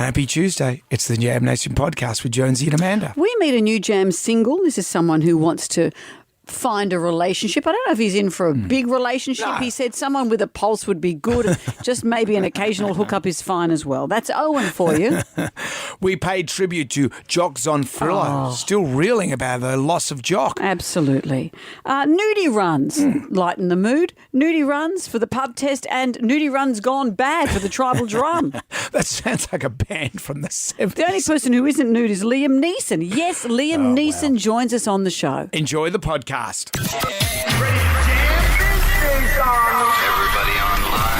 Happy Tuesday. It's the Jam Nation podcast with Jonesy and Amanda. We meet a new Jam single. This is someone who wants to find a relationship. I don't know if he's in for a big relationship. No. He said someone with a pulse would be good. Just maybe an occasional hookup is fine as well. That's Owen for you. We paid tribute to Jock Zonfrillo. Still reeling about the loss of Jock. Absolutely. Nudie runs. Lighten the mood. Nudie runs for the pub test and Nudie runs gone bad for the tribal drum. That sounds like a band from the 70s. The only person who isn't nude is Liam Neeson. Yes, Liam Neeson joins us on the show. Enjoy the podcast. Everybody online.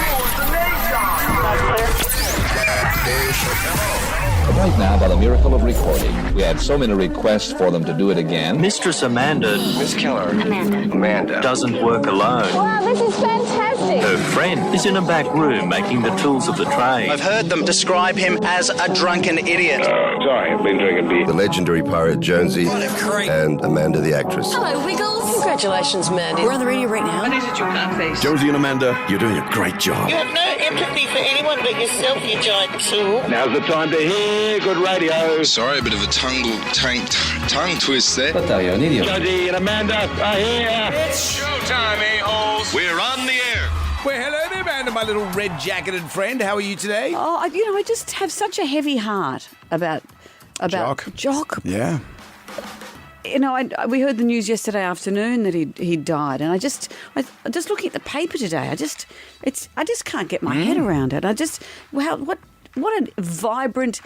Right now, by the miracle of recording, we had so many requests for them to do it again. Mistress Amanda Miss Keller. Amanda. doesn't work alone. Wow, this is fantastic. Her friend is in a back room making the tools of the trade. I've heard them describe him as a drunken idiot. Sorry, I've been drinking beer. The legendary pirate Jonesy and Amanda the actress. Hello, Wiggles. Congratulations, Mandy. We're on the radio right now. Jonesy and Amanda, you're doing a great job. You have no empathy for anyone but yourself, you giant tool. Now's the time to hear good radio. Sorry, a bit of a tongue twist there. Jonesy and Amanda are here. It's showtime, a-holes. We're on the air. Well, hello there, Amanda, my little red-jacketed friend. How are you today? Oh, I just have such a heavy heart about Jock. Yeah. You know, we heard the news yesterday afternoon that he died, and I just looking at the paper today, I just can't get my head around it. What a vibrant,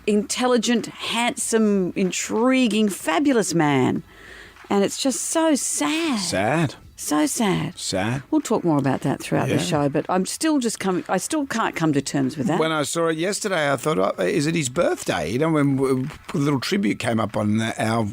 intelligent, handsome, intriguing, fabulous man, and it's just so sad. Sad. So sad. Sad. We'll talk more about that throughout the show, but I still can't come to terms with that. When I saw it yesterday, I thought, oh, is it his birthday? You know, when a little tribute came up on our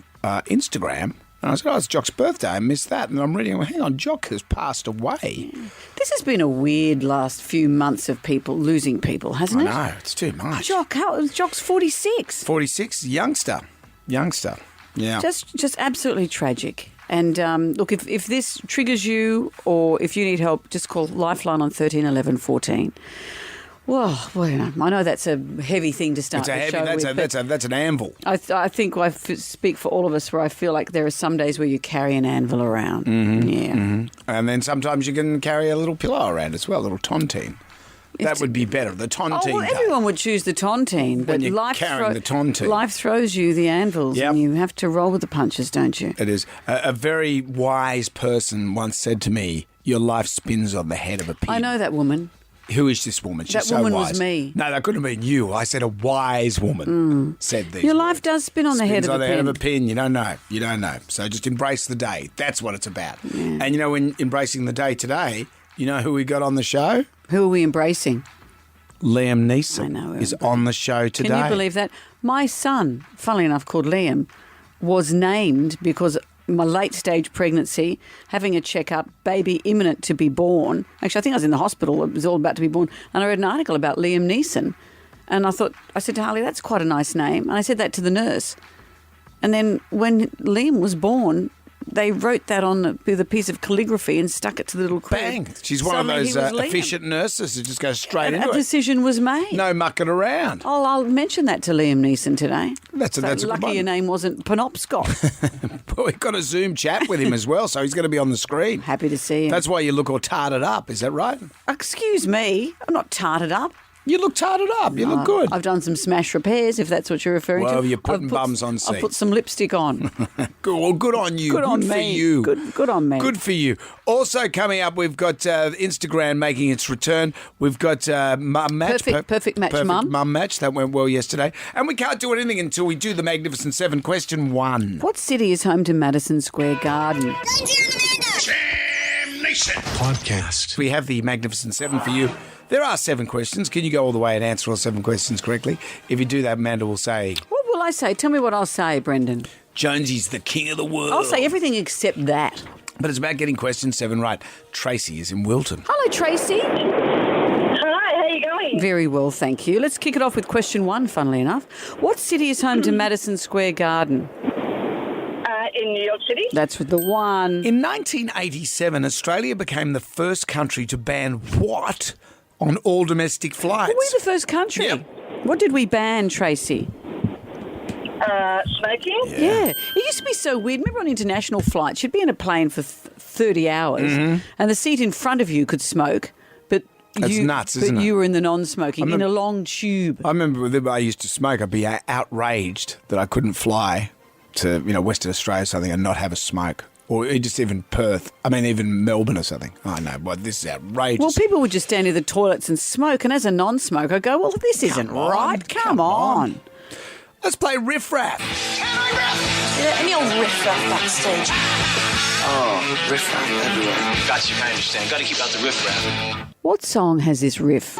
Instagram, and I said, oh, it's Jock's birthday. I missed that. And I'm reading, hang on, Jock has passed away. This has been a weird last few months of people losing people, hasn't it? I know, it's too much. Jock's 46. 46, youngster. Yeah. Just absolutely tragic. And look, if this triggers you or if you need help, just call Lifeline on 13 11 14. Well, I know that's a heavy thing to start the show with. That's an anvil. I think I speak for all of us where I feel like there are some days where you carry an anvil around. Mm-hmm, Yeah. Mm-hmm. And then sometimes you can carry a little pillow around as well, a little tontine. That would be better, the tontine. Oh, well, everyone would choose the tontine. But when you're carrying the tontine. Life throws you the anvils and you have to roll with the punches, don't you? It is. A very wise person once said to me, your life spins on the head of a pin. I know that woman. Who is this woman? She's that so woman wise. was me. No, that couldn't have been you. I said a wise woman said these Your words. life does spin on the head of a pin. Spins on the head of a pin. You don't know. You don't know. So just embrace the day. That's what it's about. Yeah. And you know, when embracing the day today, you know who we got on the show? Who are we embracing? Liam Neeson I know. is on the show today. Can you believe that? My son, funnily enough, called Liam, was named because my late-stage pregnancy, having a checkup, baby imminent to be born. Actually, I think I was in the hospital. It was all about to be born. And I read an article about Liam Neeson. And I said to Harley, that's quite a nice name. And I said that to the nurse. And then when Liam was born, they wrote that with a piece of calligraphy and stuck it to the little crib. Bang. She's one of those efficient nurses who just goes straight into it. A decision was made. No mucking around. Oh, I'll mention that to Liam Neeson today. That's a good lucky one. your name wasn't Penobscot. Well, we've got a Zoom chat with him as well, so he's going to be on the screen. Happy to see him. That's why you look all tarted up, is that right? Excuse me, I'm not tarted up. You look tarted up. You look good. I've done some smash repairs, if that's what you're referring to. Well, you're putting bums on seats. I've put some lipstick on. Good on you. Good on me. For you. Good on me. Good for you. Also coming up, we've got Instagram making its return. We've got Mum Match. Perfect match, Mum. Mum Match. That went well yesterday. And we can't do anything until we do the Magnificent Seven. Question 1. What city is home to Madison Square Garden? Jam Nation Podcast. We have the Magnificent Seven for you. There are 7 questions. Can you go all the way and answer all 7 questions correctly? If you do that, Amanda will say... What will I say? Tell me what I'll say, Brendan. Jonesy's the king of the world. I'll say everything except that. But it's about getting question 7 right. Tracy is in Wilton. Hello, Tracy. Hi, how you going? Very well, thank you. Let's kick it off with question 1, funnily enough. What city is home to Madison Square Garden? In New York City. That's with the one. In 1987, Australia became the first country to ban what on all domestic flights? Were we the first country? Yep. What did we ban, Tracy? Smoking. Yeah. It used to be so weird. Remember on international flights, you'd be in a plane for 30 hours and the seat in front of you could smoke, but That's nuts, isn't it? you were in the non-smoking, in a long tube. I remember when I used to smoke, I'd be outraged that I couldn't fly to, Western Australia or something and not have a smoke. Or just even Perth. I mean, even Melbourne or something. Oh, no, well, this is outrageous. Well, people would just stand in the toilets and smoke, and as a non-smoker, I go, well, this isn't right. Come on. Let's play Riff Raff. Yeah, any old riff raff backstage. Oh, riff raff everywhere. Got you, I understand. Got to keep out the riff raff. What song has this riff?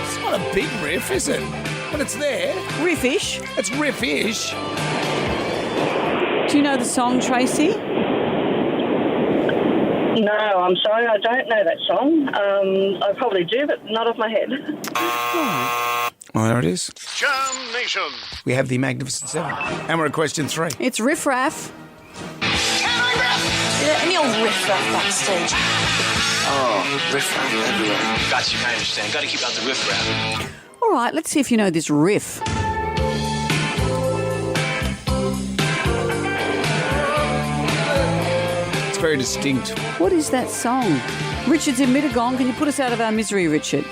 It's not a big riff, is it? But it's there. Riffish. It's riff-ish. Do you know the song, Tracy? No, I'm sorry, I don't know that song. I probably do, but not off my head. Well, there it is. Jam Nation. We have the Magnificent Seven. And we're at question 3. It's Riff Raff. Yeah, any old riff raff backstage. Oh, riff raff everywhere. Got you, I understand. Got to keep out the riff raff. All right, let's see if you know this riff. It's very distinct. What is that song? Richard's in Mittagong. Can you put us out of our misery, Richard?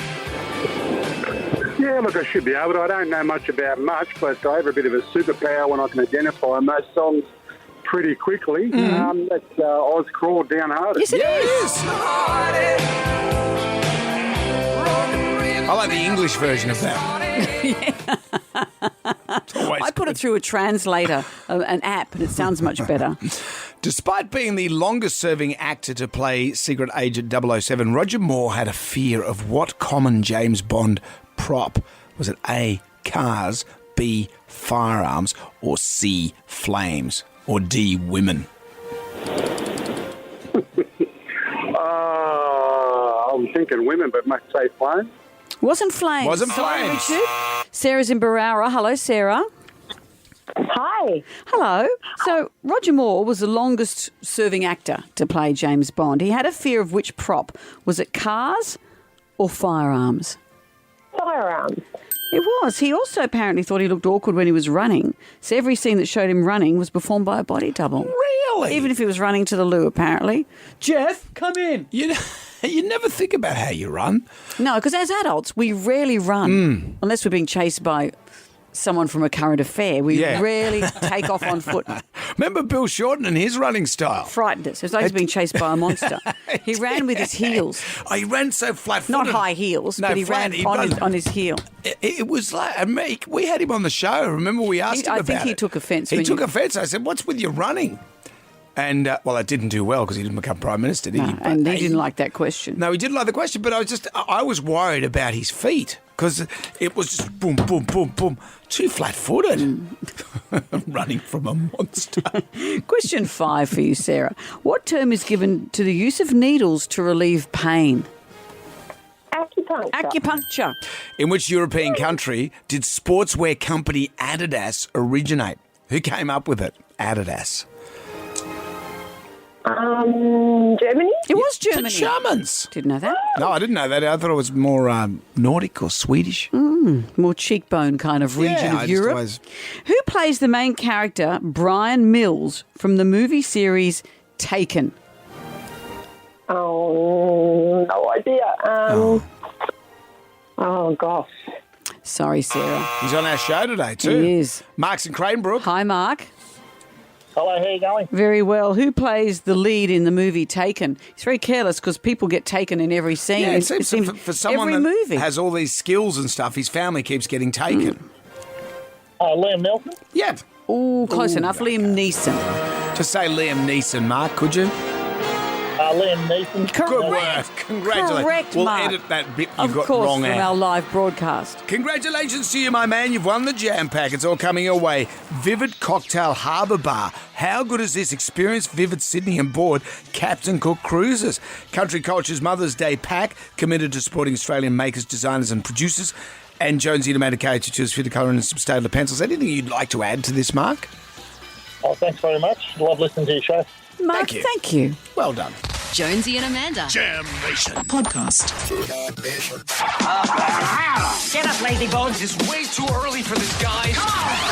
Yeah, look, I should be able to. I don't know much about much, but I have a bit of a superpower when I can identify most songs pretty quickly. That's Oz Crawled Down Hard. Yes, it is. I like the English version of that. I put it through a translator, an app, and it sounds much better. Despite being the longest-serving actor to play Secret Agent 007, Roger Moore had a fear of what common James Bond prop? Was it A, cars, B, firearms, or C, flames, or D, women? I'm thinking women, but must say flames. Wasn't flames. Wasn't Sorry, flames. Richard. Sarah's in Barara. Hello, Sarah. Hi. Hello. So Roger Moore was the longest serving actor to play James Bond. He had a fear of which prop? Was it cars or firearms? Firearms. It was. He also apparently thought he looked awkward when he was running. So every scene that showed him running was performed by a body double. Really? Even if he was running to the loo, apparently. Jeff, come in. You never think about how you run. No, because as adults, we rarely run unless we're being chased by someone from a current affair. We rarely take off on foot. Remember Bill Shorten and his running style? Frightened us. It was like he was being chased by a monster. He ran with his heels. Oh, he ran so flat-footed. Not high heels, No, but he flat. ran on his heel. It was like, we had him on the show. Remember we asked him about it? I think he took offence. He took offence. I said, what's with your running? And, well, it didn't do well because he didn't become Prime Minister, did he? No, and he didn't like that question. No, he didn't like the question, but I was worried about his feet because it was just boom, boom, boom, boom, too flat-footed. Running from a monster. Question 5 for you, Sarah. What term is given to the use of needles to relieve pain? Acupuncture. Acupuncture. In which European country did sportswear company Adidas originate? Who came up with it? Adidas. Germany? It was Germany. The Germans. Didn't know that. No, I didn't know that. I thought it was more Nordic or Swedish. More cheekbone kind of region of Europe. Always... Who plays the main character, Brian Mills, from the movie series Taken? Oh, no idea. Oh, gosh. Sorry, Sarah. He's on our show today too. He is. Mark's in Cranebrook. Hi, Mark. Hello, how you going? Very well. Who plays the lead in the movie Taken? He's very careless because people get taken in every scene. Yeah, it seems for someone every that movie. has all these skills and stuff, his family keeps getting taken. Liam Nelson? Yep. Oh, close enough. Liam Neeson. Just say Liam Neeson, Mark, could you? Liam Neeson. Good work. Congratulations. Correct, we'll Mark. edit that bit Of you've got course, wrong from out. our live broadcast. Congratulations to you, my man. You've won the Jam Pack. It's all coming your way. Vivid Cocktail Harbour Bar. How good is this? Experience Vivid Sydney and board Captain Cook Cruises. Country Culture's Mother's Day Pack, committed to supporting Australian makers, designers and producers. And Jonesy Tomato KH2's Fit to Colour and some Stadler pencils. Anything you'd like to add to this, Mark? Oh, thanks very much. Love listening to your show. Mark, thank you. Well done. Jonesy and Amanda. Jam Nation. Podcast. Get up, ladybugs. It's way too early for this, guys.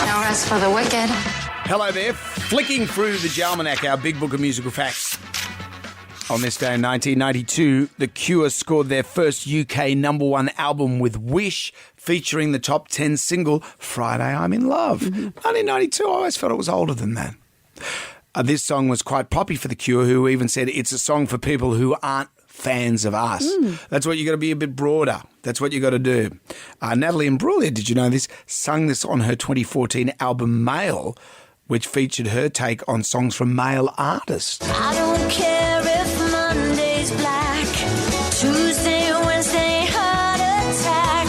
No rest for the wicked. Hello there. Flicking through the Jalmanac, our big book of musical facts. On this day in 1992, The Cure scored their first UK #1 album with Wish, featuring the top 10 single, Friday I'm in Love. 1992, I always felt it was older than that. This song was quite poppy for The Cure, who even said it's a song for people who aren't fans of us. That's what you got to be a bit broader. That's what you got to do. Natalie Imbruglia, did you know this, sung this on her 2014 album Male, which featured her take on songs from male artists. I don't care if Monday's black, Tuesday, Wednesday, heart attack,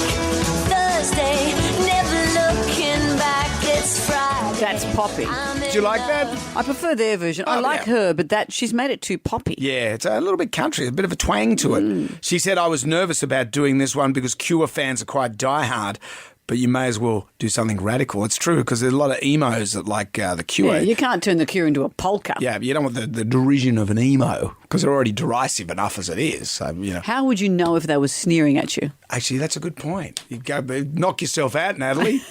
Thursday, never looking back, it's Friday. That's poppy. Do you like that? I prefer their version. I like her, but she's made it too poppy. Yeah, it's a little bit country, a bit of a twang to it. She said, I was nervous about doing this one because Cure fans are quite diehard, but you may as well do something radical. It's true, because there's a lot of emos that like The Cure. Yeah, you can't turn The Cure into a polka. Yeah, but you don't want the derision of an emo, because they're already derisive enough as it is. So, How would you know if they were sneering at you? Actually, that's a good point. You go knock yourself out, Natalie.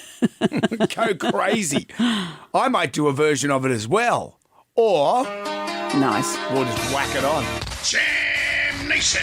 Go crazy. I might do a version of it as well. Or... Nice. We'll just whack it on. Jam Nation.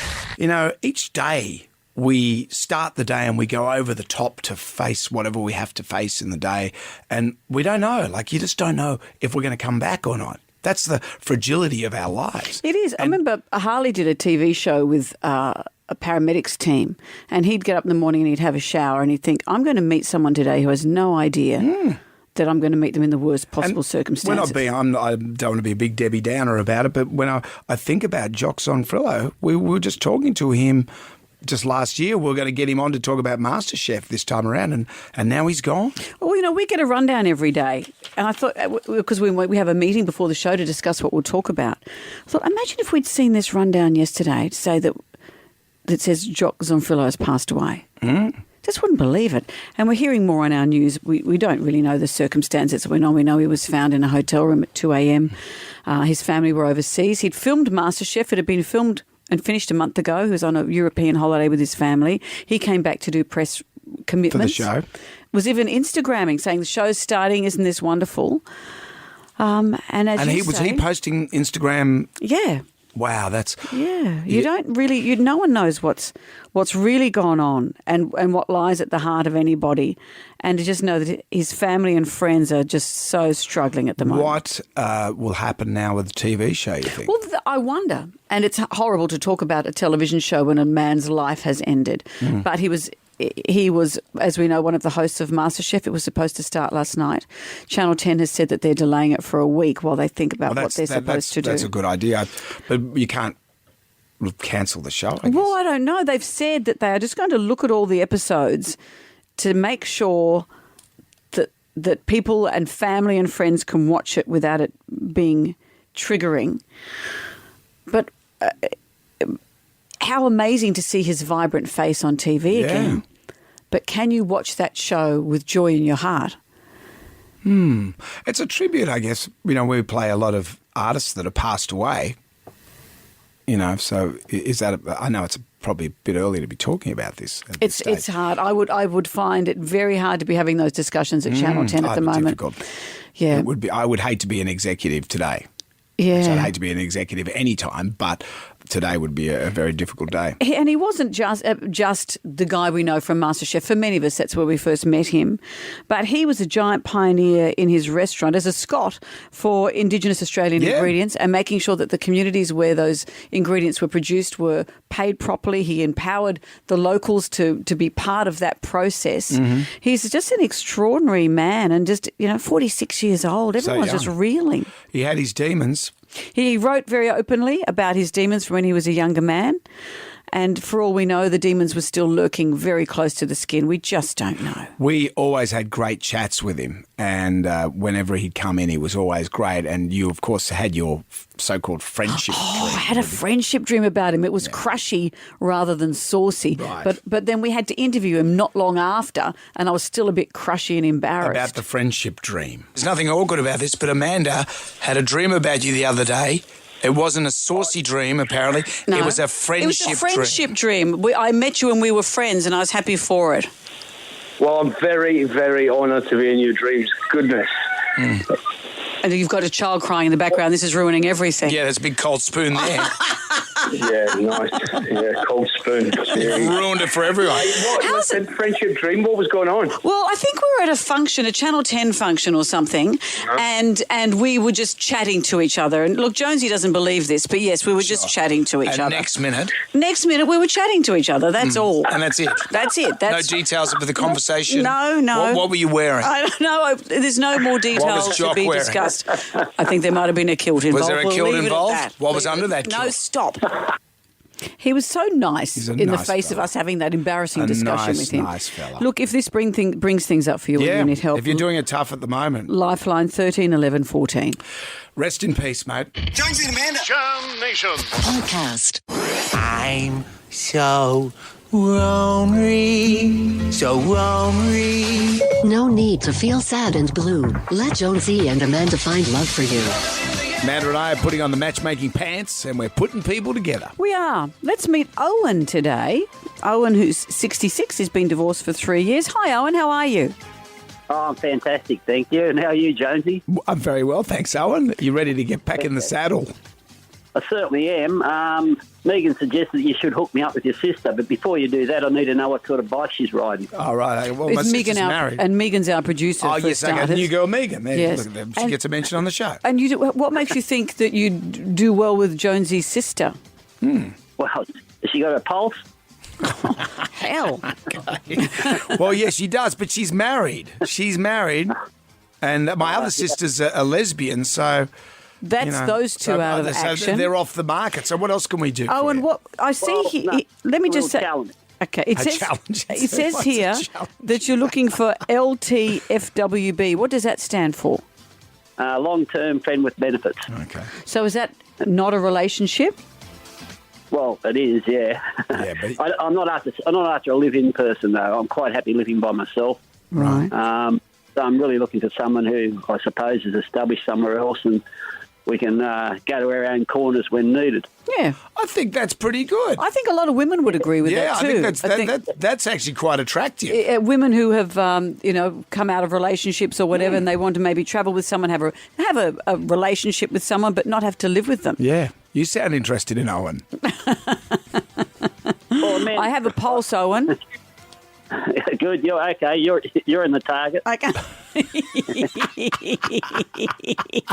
Each day we start the day and we go over the top to face whatever we have to face in the day. And we don't know. You just don't know if we're going to come back or not. That's the fragility of our lives. It is. I remember Harley did a TV show with a paramedics team, and he'd get up in the morning and he'd have a shower and he'd think, I'm going to meet someone today who has no idea that I'm going to meet them in the worst possible circumstances. I don't want to be a big Debbie Downer about it, but when I think about Jock Zonfrillo, we were just talking to him just last year. We were going to get him on to talk about MasterChef this time around, and now he's gone. Well, we get a rundown every day. And I thought, because we have a meeting before the show to discuss what we'll talk about, I thought, imagine if we'd seen this rundown yesterday to say that says Jock Zonfrillo has passed away. Just wouldn't believe it. And we're hearing more on our news. We don't really know the circumstances. We know he was found in a hotel room at 2 a.m. His family were overseas. He'd filmed MasterChef. It had been filmed and finished a month ago. He was on a European holiday with his family. He came back to do press commitments. For the show. Was even Instagramming, saying the show's starting, isn't this wonderful? Was he posting Instagram? Yeah. Wow, that's... Yeah, no one knows what's really gone on and what lies at the heart of anybody. And to just know that his family and friends are just so struggling at the moment. What will happen now with the TV show, you think? Well, I wonder. And it's horrible to talk about a television show when a man's life has ended. But he was, as we know, one of the hosts of MasterChef. It was supposed to start last night. Channel 10 has said that they're delaying it for a week while they think about what they're supposed to do. That's a good idea. But you can't cancel the show, I guess. Well, I don't know. They've said that they are just going to look at all the episodes to make sure that people and family and friends can watch it without it being triggering. But... how amazing to see his vibrant face on TV again. But can you watch that show with joy in your heart? It's a tribute, I guess. We play a lot of artists that have passed away. So is that... I know it's probably a bit early to be talking about this. It's hard. I would find it very hard to be having those discussions at Channel 10 at the moment. Difficult. Yeah. It would be. I would hate to be an executive today. Yeah. So I'd hate to be an executive any time, but today would be a very difficult day. And he wasn't just the guy we know from MasterChef. For many of us, that's where we first met him. But he was a giant pioneer in his restaurant as a Scot for Indigenous Australian ingredients and making sure that the communities where those ingredients were produced were paid properly. He empowered the locals to be part of that process. He's just an extraordinary man and just, 46 years old. Everyone's just reeling. He had his demons. He wrote very openly about his demons from when he was a younger man. And for all we know, the demons were still lurking very close to the skin. We just don't know. We always had great chats with him, and whenever he'd come in, he was always great. And you, of course, had your so-called friendship dream. I had a friendship dream about him. It was crushy rather than saucy. Right. But then we had to interview him not long after, and I was still a bit crushy and embarrassed. About the friendship dream. There's nothing awkward about this, but Amanda had a dream about you the other day. It wasn't a saucy dream, apparently. No. It was a friendship dream. It was a friendship dream. I met you and we were friends, and I was happy for it. Well, I'm very, very honoured to be in your dreams. Goodness. And you've got a child crying in the background. This is ruining everything. Yeah, there's a big cold spoon there. Yeah, nice. Yeah, cold spoon. You've ruined it for everyone. How's it? Friendship dream, what was going on? Well, I think we were at a function, a Channel 10 function or something, and we were just chatting to each other. And look, Jonesy doesn't believe this, but yes, we were just chatting to each other. Next minute, we were chatting to each other. That's all. And that's it? That's it. No details of the conversation? No. What were you wearing? I don't know. There's no more details to be discussed. I think there might have been a kilt involved. Was there a kilt involved? That. What was under that kilt? No, stop. He was so nice in the face of us having that embarrassing discussion with him. Nice fella. Look, if this brings things up for you, you need help. If you're doing it tough at the moment. Lifeline 13 11 14. Rest in peace, mate. Jonesy and Amanda. Jam Nation. Podcast. I'm so lonely, so lonely. No need to feel sad and blue. Let Jonesy and Amanda find love for you. Amanda and I are putting on the matchmaking pants and we're putting people together. We are. Let's meet Owen today. Owen, who's 66, has been divorced for 3 years. Hi, Owen. How are you? Oh, I'm fantastic, thank you. And how are you, Jonesy? I'm very well, thanks, Owen. You ready to get back in the saddle? I certainly am. Megan suggested that you should hook me up with your sister, but before you do that, I need to know what sort of bike she's riding. All right. Well, my sister's married. And Megan's our producer. Oh, yes, I got the new girl, Megan. Yes. Look, she gets a mention on the show. And what makes you think that you do well with Jonesy's sister? Well, has she got a pulse? Hell. Well, yes, she does, but she's married. She's married, and my other sister's a lesbian, so... That's those two out of action. They're off the market. So what else can we do? Oh, and what I see here, let me just say. Challenge. Okay, it says here that you're looking for LTFWB. What does that stand for? Long-term friend with benefits. Okay. So is that not a relationship? Well, it is, yeah. Yeah, but I'm not after a live-in person though. I'm quite happy living by myself. Right. So I'm really looking for someone who I suppose is established somewhere else and we can go to our own corners when needed. Yeah. I think that's pretty good. I think a lot of women would agree with that too. I think that's actually quite attractive. Women who have, come out of relationships or whatever and they want to maybe travel with someone, have a relationship with someone but not have to live with them. Yeah. You sound interested in Owen. I have a pulse, Owen. Good. You're okay. You're in the target. Okay.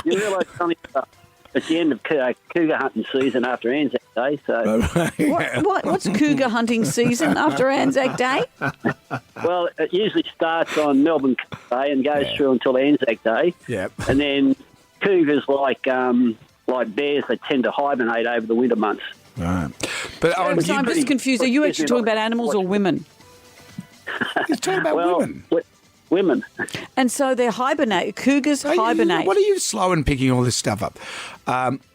You realise it's the end of cougar hunting season after Anzac Day. So what's cougar hunting season after Anzac Day? Well, it usually starts on Melbourne Day and goes through until Anzac Day. Yep. And then cougars, like bears, they tend to hibernate over the winter months. Right. But I'm just confused. Are you actually talking about animals or women? He's talking about women. Women. And so they hibernate. Cougars hibernate. What are you slow in picking all this stuff up?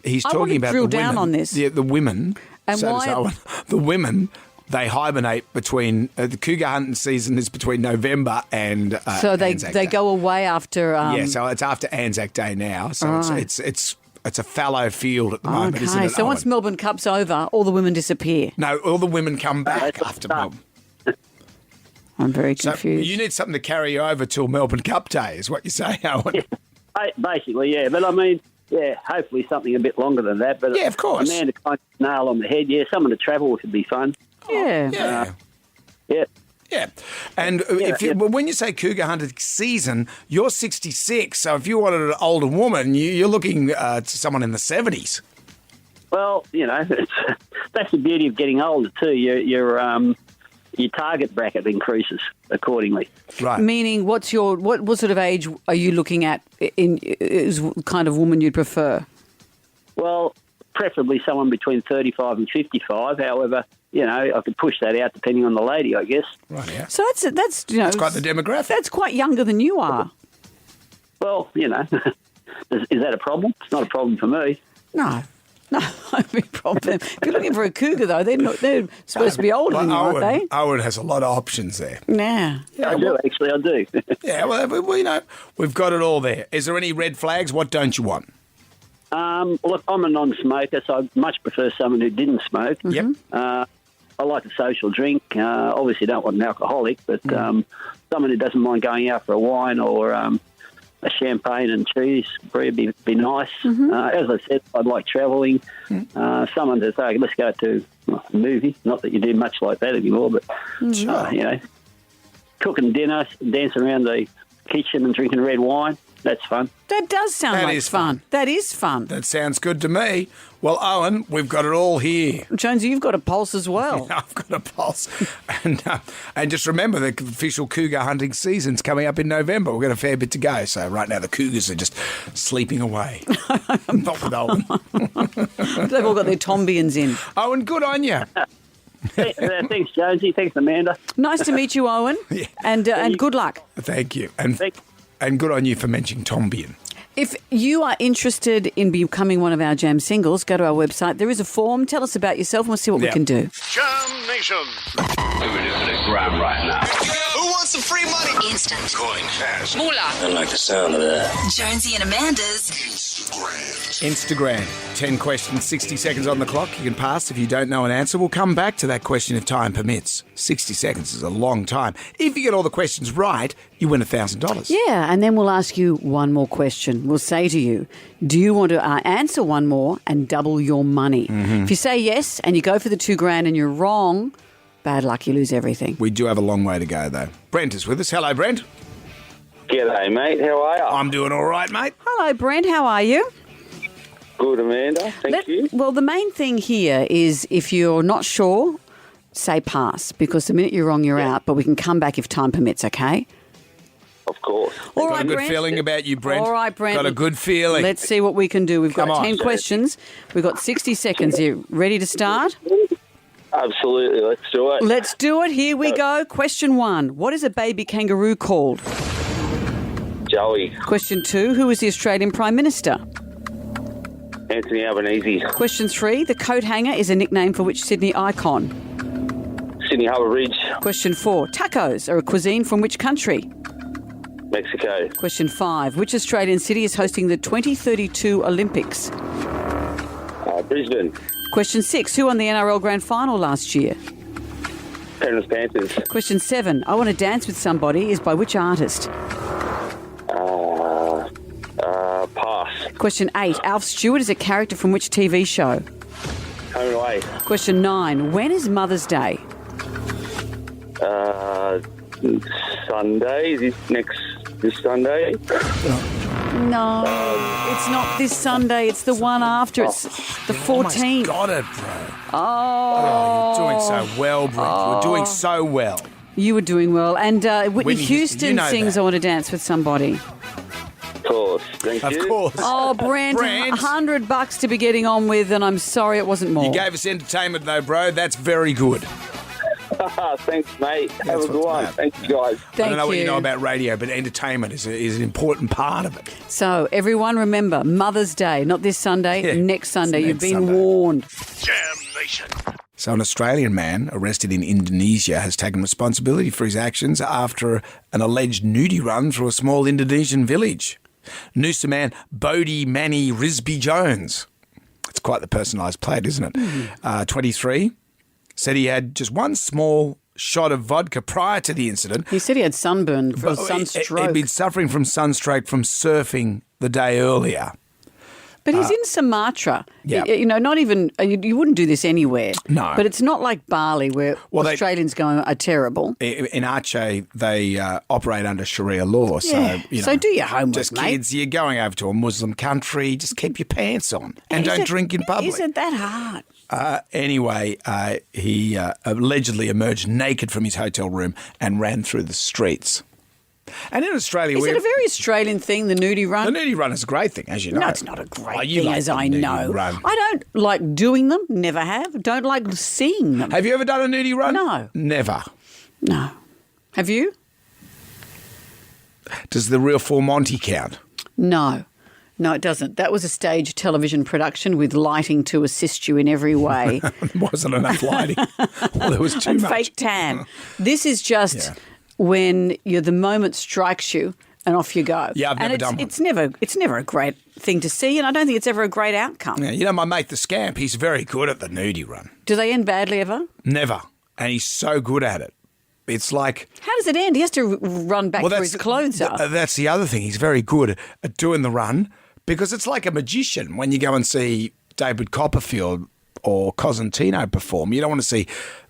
He's talking about drill the women. down on this. Yeah, the women. And so why? does Owen. The women, they hibernate between the cougar hunting season is between November and so they Anzac Day. go away after. Yeah, so it's after Anzac Day now. So it's a fallow field at the moment, isn't it? So Owen? once Melbourne Cup's over, all the women disappear. No, all the women come back after Melbourne. I'm very confused. So you need something to carry you over till Melbourne Cup Day, is what you say, Owen? Yeah, basically, yeah. But I mean, yeah, hopefully something a bit longer than that. But yeah, of course. A man to kind of nail on the head. Yeah, someone to travel with would be fun. Yeah. Yeah. Yeah. And when you say cougar hunting season, you're 66. So if you wanted an older woman, you're looking to someone in the 70s. Well, that's the beauty of getting older too. Your target bracket increases accordingly. Right. Meaning, what sort of age are you looking at? Is kind of woman you'd prefer? Well, preferably someone between 35 and 55. However, I could push that out depending on the lady, I guess. Right, yeah. So that's It's quite the demographic. That's quite younger than you are. Well, is that a problem? It's not a problem for me. No, no big problem. If you're looking for a cougar, though, they're supposed to be older than you, aren't they? Owen has a lot of options there. Yeah. I do. Yeah, well, we've got it all there. Is there any red flags? What don't you want? Look, I'm a non-smoker, so I much prefer someone who didn't smoke. Yep. I like a social drink. Obviously, don't want an alcoholic, but someone who doesn't mind going out for a wine or a champagne and cheese would be nice. As I said, I'd like travelling. Someone to say, let's go to a movie. Not that you do much like that anymore, but, cooking dinner, dancing around the kitchen and drinking red wine. That's fun. That does sound like fun. That is fun. That sounds good to me. Well, Owen, we've got it all here. Jonesy, you've got a pulse as well. I've got a pulse. And just remember, the official cougar hunting season's coming up in November. We've got a fair bit to go. So right now the cougars are just sleeping away. Not with Owen. They've all got their Tombians in. Owen, good on you. Thanks, Jonesy. Thanks, Amanda. Nice to meet you, Owen. Yeah. And good luck. Thank you. And good on you for mentioning Tombian. If you are interested in becoming one of our Jam singles, go to our website. There is a form. Tell us about yourself and we'll see what we can do. Jam Nation. We're doing a grab right now. Who wants some free money? Instant. Coin, cash. Moolah. I like the sound of that. Jonesy and Amanda's Instagram. 10 questions, 60 seconds on the clock. You can pass if you don't know an answer. We'll come back to that question if time permits. 60 seconds is a long time. If you get all the questions right, you win $1,000. Yeah, and then we'll ask you one more question. We'll say to you, do you want to answer one more and double your money? If you say yes and you go for the $2,000 and you're wrong, bad luck, you lose everything. We do have a long way to go, though. Brent is with us. Hello, Brent. G'day, mate. How are you? I'm doing all right, mate. Hello, Brent. How are you? Good, Amanda. Thank you. Well, the main thing here is if you're not sure, say pass, because the minute you're wrong, you're out, but we can come back if time permits, okay? Of course. All Got right, a good Brent. feeling about you, Brent. All right, Brent. Got a good feeling. Let's see what we can do. We've got Come on. 10 questions. We've got 60 seconds here. Ready to start? Absolutely. Let's do it. Let's do it. Here we go. Question 1. What is a baby kangaroo called? Joey. Question 2. Who is the Australian Prime Minister? Anthony Albanese. Question 3. The coat hanger is a nickname for which Sydney icon? Sydney Harbour Bridge. Question 4. Tacos are a cuisine from which country? Mexico. Question 5. Which Australian city is hosting the 2032 Olympics? Brisbane. Question 6. Who won the NRL Grand Final last year? Penrith Panthers. Question 7. I Want to Dance with Somebody is by which artist? Pass. Question 8. Alf Stewart is a character from which TV show? Home and Away. Question 9. When is Mother's Day? Sunday. This Sunday. No, it's not this Sunday. It's the one after. It's the 14th. Got it, bro. Oh, you're doing so well, Brent. You're doing so well. You were doing well. And Whitney Houston you know sings that. I Want to Dance with Somebody. Of course. Thank you. Of course. Oh, Brent, Brent. $100 to be getting on with, and I'm sorry it wasn't more. You gave us entertainment, though, bro. That's very good. Thanks, mate. Have a good one. Thank you, guys. I don't know what you know about radio, but entertainment is an important part of it. So, everyone remember, Mother's Day, not this Sunday, next Sunday. You've been warned. Jam Nation. So an Australian man arrested in Indonesia has taken responsibility for his actions after an alleged nudie run through a small Indonesian village. Noosa man Bodhi Manny Risby Jones. It's quite the personalised plate, isn't it? 23. Said he had just one small shot of vodka prior to the incident. He said he had sunburn from sunstroke. He'd been suffering from sunstroke from surfing the day earlier. But he's in Sumatra. Yeah. You know, not even, you wouldn't do this anywhere. No. But it's not like Bali where Australians are terrible. In Aceh, they operate under Sharia law. Yeah. So do your homework, just mate. kids, you're going over to a Muslim country, just keep your pants on and don't drink in public. Isn't that hard? Anyway, he allegedly emerged naked from his hotel room and ran through the streets. And in Australia, Is it a very Australian thing, the nudie run? The nudie run is a great thing, as you know. No, it's not a great you thing, like as the I nudie know. run. I don't like doing them, never have. Don't like seeing them. Have you ever done a nudie run? No. Never. No. Have you? Does the real full Monty count? No. No, it doesn't. That was a stage television production with lighting to assist you in every way. Wasn't enough lighting. Well, there was too and much. fake tan. This is just when the moment strikes you and off you go. Yeah, I've never done one. It's never a great thing to see, and I don't think it's ever a great outcome. Yeah, you know, my mate, the Scamp, he's very good at the nudie run. Do they end badly ever? Never. And he's so good at it. It's like... How does it end? He has to run back where his clothes are. That's the other thing. He's very good at doing the run because it's like a magician when you go and see David Copperfield or Cosentino perform. You don't want to see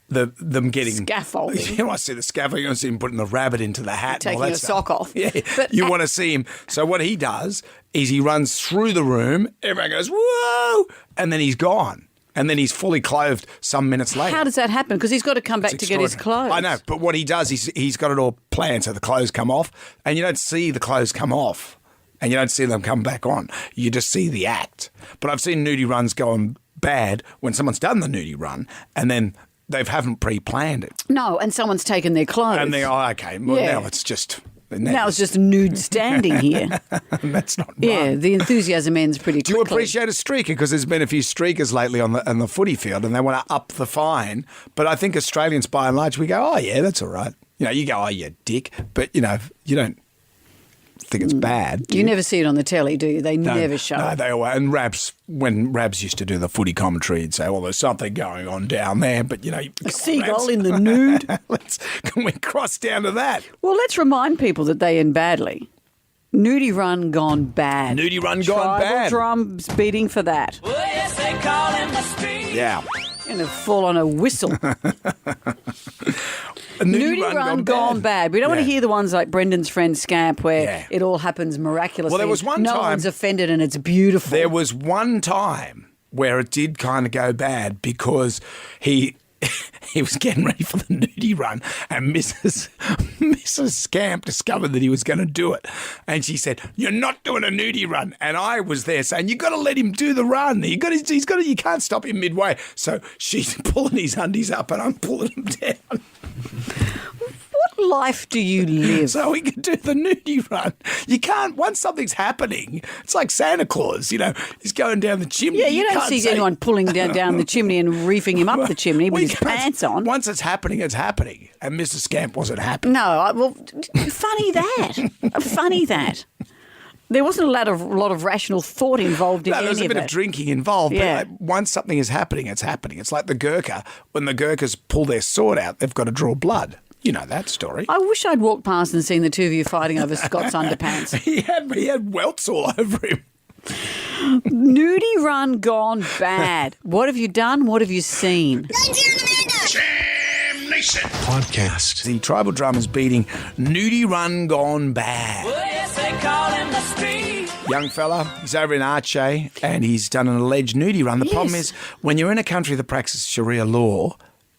them getting... Scaffolding. You don't want to see the scaffolding. You want to see him putting the rabbit into the hat. Taking and all that a stuff. sock off. Yeah, But you want to see him. So what he does is he runs through the room. Everyone goes, whoa! And then he's gone. And then he's fully clothed some minutes later. How does that happen? Because he's got to come back to get his clothes. I know, but what he does is he's got it all planned so the clothes come off, and you don't see the clothes come off, and you don't see them come back on. You just see the act. But I've seen nudie runs going bad when someone's done the nudie run, and then they haven't pre-planned it. No, and someone's taken their clothes. And they okay, well, now it's just... Now it's just nude standing here. That's not right. Yeah, the enthusiasm ends pretty quickly. Do you appreciate a streaker? Because there's been a few streakers lately on the footy field and they want to up the fine. But I think Australians, by and large, we go, oh, yeah, that's all right. You know, you go, oh, you dick. But, you know, you don't think it's bad. You never see it on the telly, do you? They never show No, it. they always. And when Rabs used to do the footy commentary, he'd say, well, there's something going on down there. But, you know... A seagull in the nude. Can we cross down to that? Well, let's remind people that they end badly. Nudie run gone bad. Nudie run gone bad. Tribal drums beating for that. Well, yes, they call him the street. Yeah. And a fall on a whistle. Nudie run gone bad. We don't want to hear the ones like Brendan's friend Scamp where it all happens miraculously. Well, there was one time... No one's offended and it's beautiful. There was one time where it did kind of go bad because he was getting ready for the nudie run and Mrs. Scamp discovered that he was going to do it. And she said, you're not doing a nudie run. And I was there saying, you've got to let him do the run. You can't stop him midway. So she's pulling his undies up and I'm pulling him down. What life do you live? So we can do the nudie run. You can't, once something's happening, it's like Santa Claus, you know, he's going down the chimney. Yeah, you don't see anyone pulling down the chimney and reefing him up the chimney with his pants on. Once it's happening, it's happening. And Mr. Scamp wasn't happy. No, well, funny that. There wasn't a lot of rational thought involved in any of it. There's a bit of drinking involved, Yeah. but once something is happening, it's happening. It's like the Gurkha. When the Gurkhas pull their sword out, they've got to draw blood. You know that story. I wish I'd walked past and seen the two of you fighting over Scott's underpants. He had welts all over him. Nudie run gone bad. What have you done? What have you seen? Jam Nation Podcast. The tribal drummers beating Nudie run gone bad. Well, yes, they call him the street. Young fella, he's over in Aceh and he's done an alleged nudie run. The problem is when you're in a country that practices Sharia law,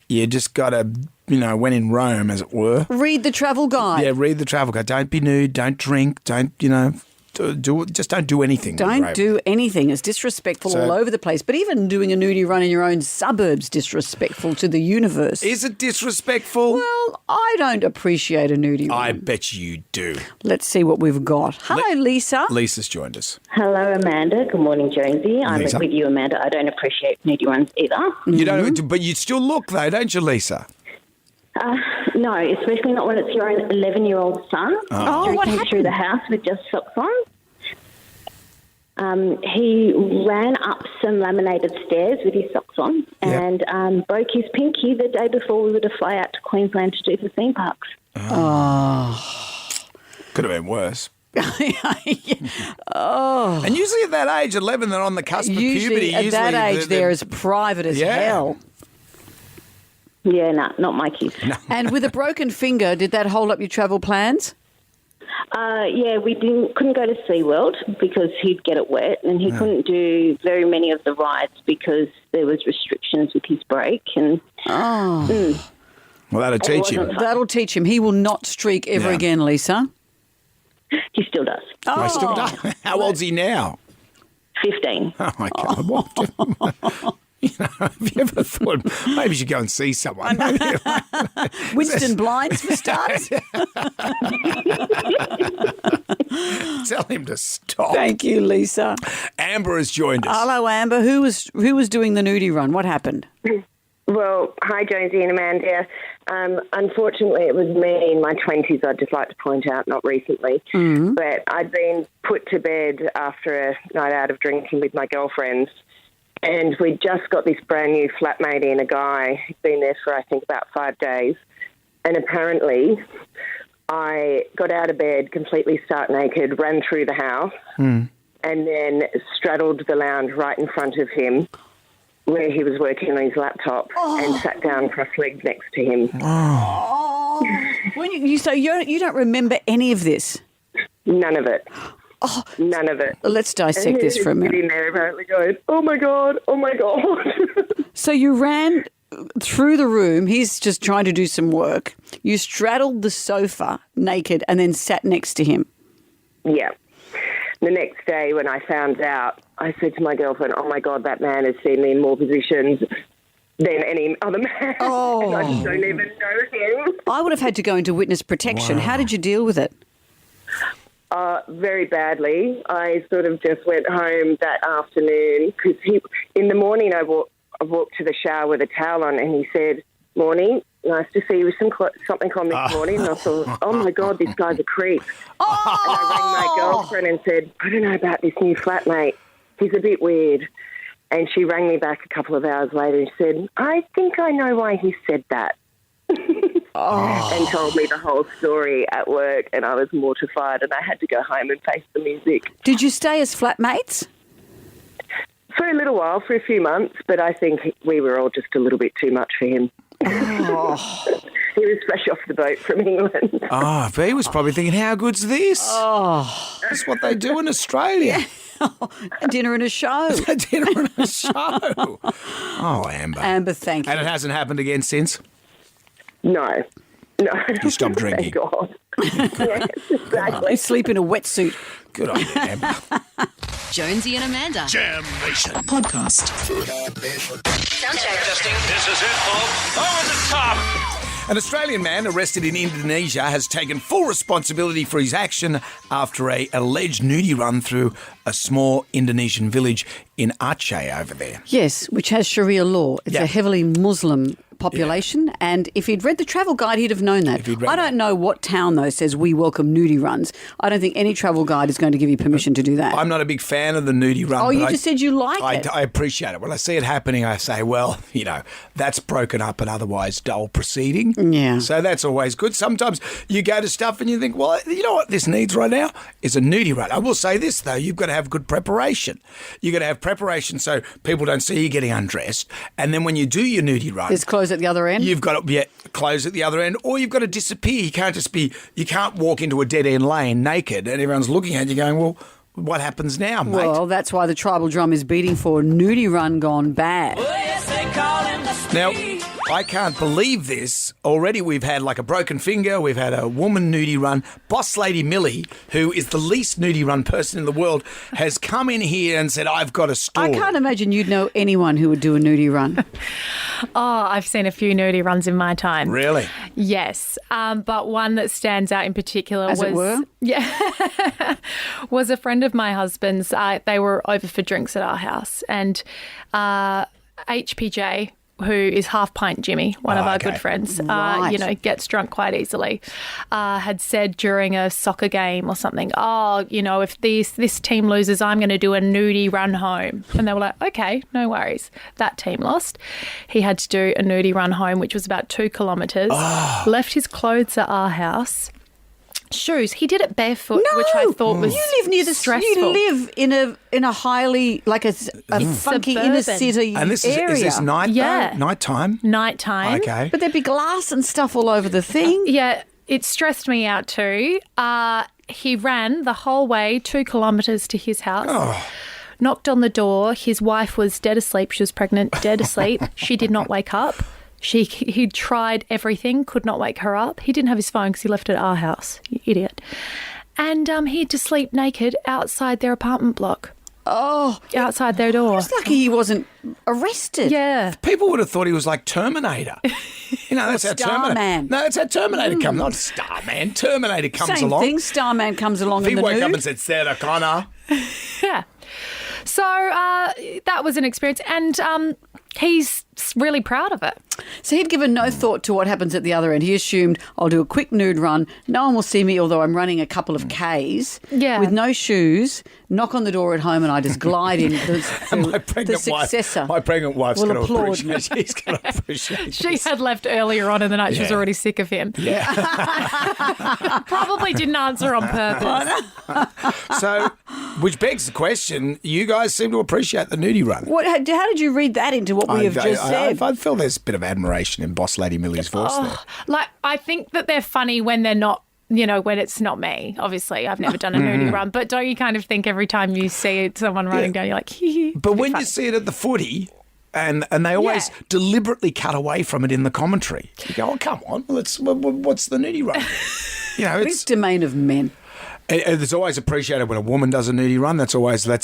you just got to, you know, when in Rome, as it were. Read the travel guide. Yeah, read the travel guide. Don't be nude. Don't drink. Don't, you know, just don't do anything. Don't do anything. It's disrespectful all over the place. But even doing a nudie run in your own suburb's disrespectful to the universe. Is it disrespectful? Well, I don't appreciate a nudie run. I bet you do. Let's see what we've got. Hello, Lisa. Lisa's joined us. Hello, Amanda. Good morning, Jonesy. I'm Lisa. with you, Amanda. I don't appreciate nudie runs either. You don't, but you still look though, don't you, Lisa? No, especially not when it's your own 11-year-old son streaking through the house with just socks on. He ran up some laminated stairs with his socks on and broke his pinky the day before we were to fly out to Queensland to do the theme parks. Could have been worse. Oh. And usually at that age, 11, they're on the cusp of puberty. At that age, they're as private as hell. Yeah, no, not my kids. No. And with a broken finger, did that hold up your travel plans? Yeah, we couldn't go to SeaWorld because he'd get it wet, and he couldn't do very many of the rides because there was restrictions with his brake. And well, that'll teach him. That'll teach him. He will not streak ever again, Lisa. He still does. Oh, he still does. How old's he now? 15. Oh, my God. What? Have you ever thought maybe you should go and see someone? Winston Blinds, for starters. Tell him to stop. Thank you, Lisa. Amber has joined us. Hello, Amber. Who was doing the nudie run? What happened? Well, hi, Jonesy and Amanda. Unfortunately, it was me in my 20s, I'd just like to point out, not recently. Mm-hmm. But I'd been put to bed after a night out of drinking with my girlfriends, and we'd just got this brand new flatmate in, a guy who'd been there for, I think, about 5 days. And apparently I got out of bed completely stark naked, ran through the house, and then straddled the lounge right in front of him where he was working on his laptop and sat down cross-legged next to him. When you don't remember any of this? None of it. None of it. Let's dissect this for a minute. Sitting there apparently going, oh, my God, oh, my God. So you ran through the room. He's just trying to do some work. You straddled the sofa naked and then sat next to him. Yeah. The next day when I found out, I said to my girlfriend, oh, my God, that man has seen me in more positions than any other man. Oh. And I just don't even know him. I would have had to go into witness protection. Wow. How did you deal with it? Very badly. I sort of just went home that afternoon because in the morning I walked to the shower with a towel on and he said, morning, nice to see you with something on this morning. And I thought, oh, my God, this guy's a creep. And I rang my girlfriend and said, I don't know about this new flatmate. He's a bit weird. And she rang me back a couple of hours later and said, I think I know why he said that. And told me the whole story at work, and I was mortified and I had to go home and face the music. Did you stay as flatmates? For a little while, for a few months, but I think we were all just a little bit too much for him. He was fresh off the boat from England. Oh, but he was probably thinking, how good's this? Oh. That's what they do in Australia. A dinner and a show. A dinner and a show. Oh, Amber. Amber, thank you. And it hasn't happened again since? No. You stopped drinking. Thank God. Yes, exactly. You sleep in a wetsuit. Good on you, Amber. Jonesy and Amanda. Jam Nation. Podcast. Sound check. Testing. This is it, folks. Over the top. An Australian man arrested in Indonesia has taken full responsibility for his action after an alleged nudie run through a small Indonesian village in Aceh over there. Yes, which has Sharia law. It's Yeah. a heavily Muslim population, and if he'd read the travel guide, he'd have known that. I don't know what town, though, says we welcome nudie runs. I don't think any travel guide is going to give you permission to do that. I'm not a big fan of the nudie run. Oh, but you just said you like it. I appreciate it. When I see it happening, I say, well, that's broken up an otherwise dull proceeding. Yeah. So that's always good. Sometimes you go to stuff and you think, well, you know what this needs right now is a nudie run. I will say this, though. You've got to have good preparation. You've got to have preparation so people don't see you getting undressed. And then when you do your nudie run... There's clothes at the other end? You've got to close at the other end, or you've got to disappear. You can't walk into a dead end lane naked and everyone's looking at you going, well, what happens now, mate? Well, that's why the tribal drum is beating for nudie run gone bad. Now, I can't believe this. Already we've had like a broken finger. We've had a woman nudie run. Boss Lady Millie, who is the least nudie run person in the world, has come in here and said, I've got a story. I can't imagine you'd know anyone who would do a nudie run. Oh, I've seen a few nudie runs in my time. Really? Yes. But one that stands out in particular was a friend of my husband's. They were over for drinks at our house, and HPJ, who is Half Pint Jimmy, one of our good friends, gets drunk quite easily, had said during a soccer game or something, if this team loses, I'm going to do a nudie run home. And they were like, okay, no worries. That team lost. He had to do a nudie run home, which was about 2 kilometres, left his clothes at our house. Shoes. He did it barefoot, which I thought was you live near stressful. You live in a highly a funky inner city and this area. Is this night? Yeah, though? Nighttime. Nighttime. Okay, but there'd be glass and stuff all over the thing. Yeah, it stressed me out too. He ran the whole way 2 kilometres to his house. Knocked on the door. His wife was dead asleep. She was pregnant, dead asleep. She did not wake up. He tried everything, could not wake her up. He didn't have his phone because he left it at our house, you idiot. and he had to sleep naked outside their apartment block. Oh, outside their door. It's lucky he wasn't arrested. Yeah. People would have thought he was like Terminator. You know, that's how Terminator. Starman. No, that's how Terminator comes. Not Starman. Terminator comes Same along. thing. Starman comes along If in he the woke nude. up and said, Sarah Connor. Yeah. So that was an experience, and he's really proud of it. So he'd given no thought to what happens at the other end. He assumed, I'll do a quick nude run. No one will see me, although I'm running a couple of Ks with no shoes, knock on the door at home, and I just glide in. The successor. My pregnant wife's will going to applaud appreciate. She's going to appreciate She this. had left earlier on in the night. She was Yeah. already sick of him. Yeah. Probably didn't answer on purpose. So, which begs the question, you guys seem to appreciate the nudie run. How did you read that into what we have just said? I feel there's a bit of admiration in Boss Lady Millie's voice there. Like, I think that they're funny when they're not, when it's not me. Obviously, I've never done a nudie run, but don't you kind of think every time you see someone running down, you're like, hee. But when you see it at the footy, and they always deliberately cut away from it in the commentary, you go, oh, come on, what's the nudie run? It's domain of men. It's always appreciated when a woman does a nudie run. That's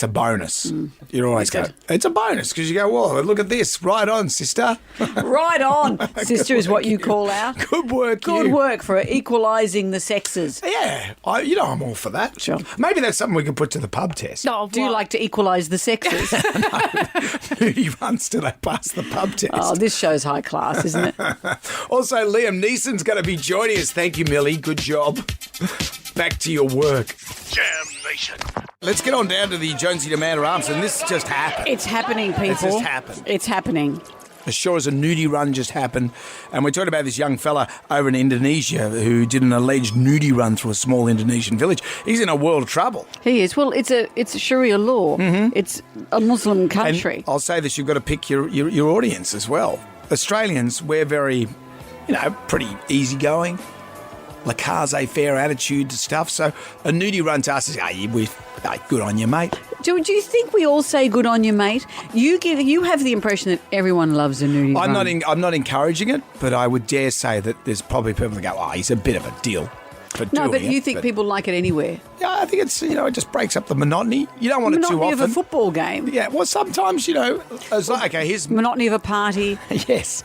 a bonus. You always go, it's a bonus because you go, well, look at this. Right on, sister. Right on, sister is what you call out. Good work, Good work for equalising the sexes. Yeah, I'm all for that. Sure. Maybe that's something we could put to the pub test. Oh, Do you like to equalise the sexes? Nudie runs, do they pass the pub test? Oh, this show's high class, isn't it? Also, Liam Neeson's going to be joining us. Thank you, Millie. Good job. Back to your work. Jam Nation. Let's get on down to the Jonesy Demander Arms, and this just happened. It's happening, people. It's just happened. It's happening. As sure as a nudie run just happened. And we're talking about this young fella over in Indonesia who did an alleged nudie run through a small Indonesian village. He's in a world of trouble. He is. Well, it's a Sharia law. Mm-hmm. It's a Muslim country. And I'll say this, you've got to pick your audience as well. Australians, we're very, pretty easygoing. Laissez-faire attitude to stuff. So a nudie run to us is, good on you, mate. Do you think we all say good on you, mate? You have the impression that everyone loves a nudie run. I'm not encouraging it, but I would dare say that there's probably people that go, he's a bit of a deal. No, but you think people like it anywhere? Yeah, I think it's, it just breaks up the monotony. You don't want it too often. Monotony of a football game. Yeah, well, sometimes, it's like, okay, here's... Monotony of a party. Yes.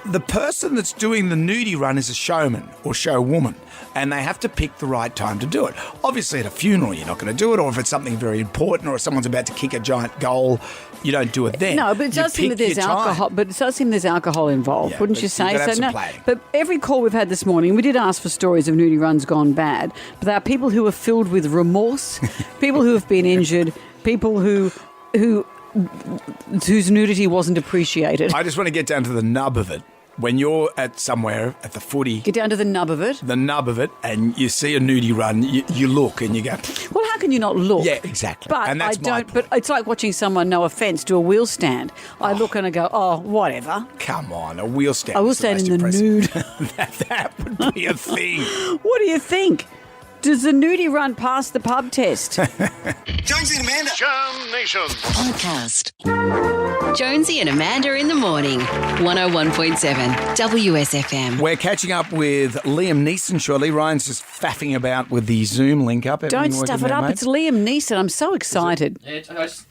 The person that's doing the nudie run is a showman or showwoman, and they have to pick the right time to do it. Obviously, at a funeral, you're not going to do it, or if it's something very important, or if someone's about to kick a giant goal, you don't do it then. No, but it does seem that there's alcohol. But it does seem there's alcohol involved, wouldn't you say? You've got to have some planning. But every call we've had this morning, we did ask for stories of nudie runs gone bad. But there are people who are filled with remorse, people who have been injured, people whose nudity wasn't appreciated. I just want to get down to the nub of it. When you're at somewhere at the footy... Get down to the nub of it. The nub of it, and you see a nudie run, you look and you go... Well, how can you not look? Yeah, exactly. But and that's I don't. But it's like watching someone, no offence, do a wheel stand. I look and I go, whatever. Come on, a wheel stand. A wheel stand in the nude. that would be a thing. What do you think? Does the nudie run pass the pub test? Jonesy and Amanda. Jam Nation. Podcast. Jonesy and Amanda in the morning. 101.7 WSFM. We're catching up with Liam Neeson shortly. Ryan's just faffing about with the Zoom link up. Don't stuff it up. Mate? It's Liam Neeson. I'm so excited.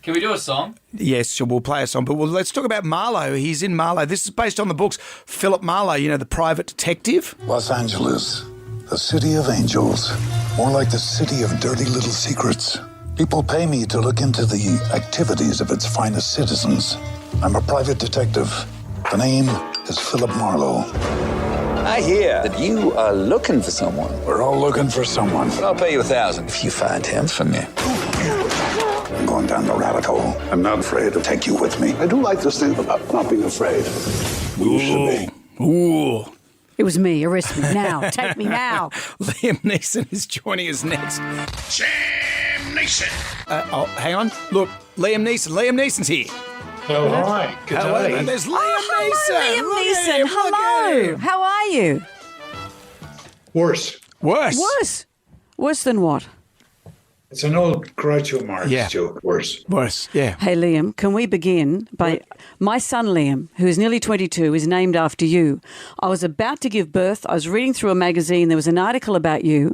Can we do a song? Yes, sure, we'll play a song. But let's talk about Marlowe. He's in Marlowe. This is based on the books. Philip Marlowe, the private detective. Los Angeles, the city of angels. More like the city of dirty little secrets. People pay me to look into the activities of its finest citizens. I'm a private detective. The name is Philip Marlowe. I hear that you are looking for someone. We're all looking for someone. But I'll pay you $1,000 if you find him for me. I'm going down the rabbit hole. I'm not afraid to take you with me. I do like this thing about not being afraid. We used to be. Ooh. It was me. Arrest me now. Take me now. Liam Neeson is joining us next. Jam Nation. Hang on. Look, Liam Neeson. Liam Neeson's here. Oh, hi. Good day. There's Liam Neeson. Liam Neeson. Hello. How are you? Worse. Worse than what? It's an old Groucho Marx joke, worse. Worse, yeah. Hey, Liam, can we begin by... My son, Liam, who is nearly 22, is named after you. I was about to give birth. I was reading through a magazine. There was an article about you.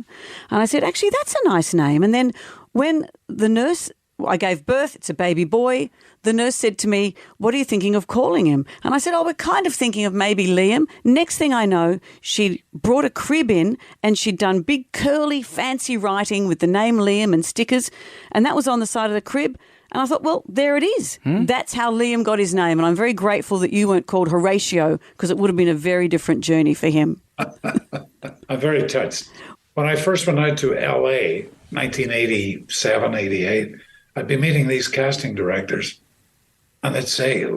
And I said, actually, that's a nice name. And then when the nurse... I gave birth, it's a baby boy. The nurse said to me, what are you thinking of calling him? And I said, we're kind of thinking of maybe Liam. Next thing I know, she brought a crib in and she'd done big curly fancy writing with the name Liam and stickers. And that was on the side of the crib. And I thought, well, there it is. That's how Liam got his name. And I'm very grateful that you weren't called Horatio because it would have been a very different journey for him. I'm very touched. When I first went out to LA, 1987, 88, I'd be meeting these casting directors, and they'd say, and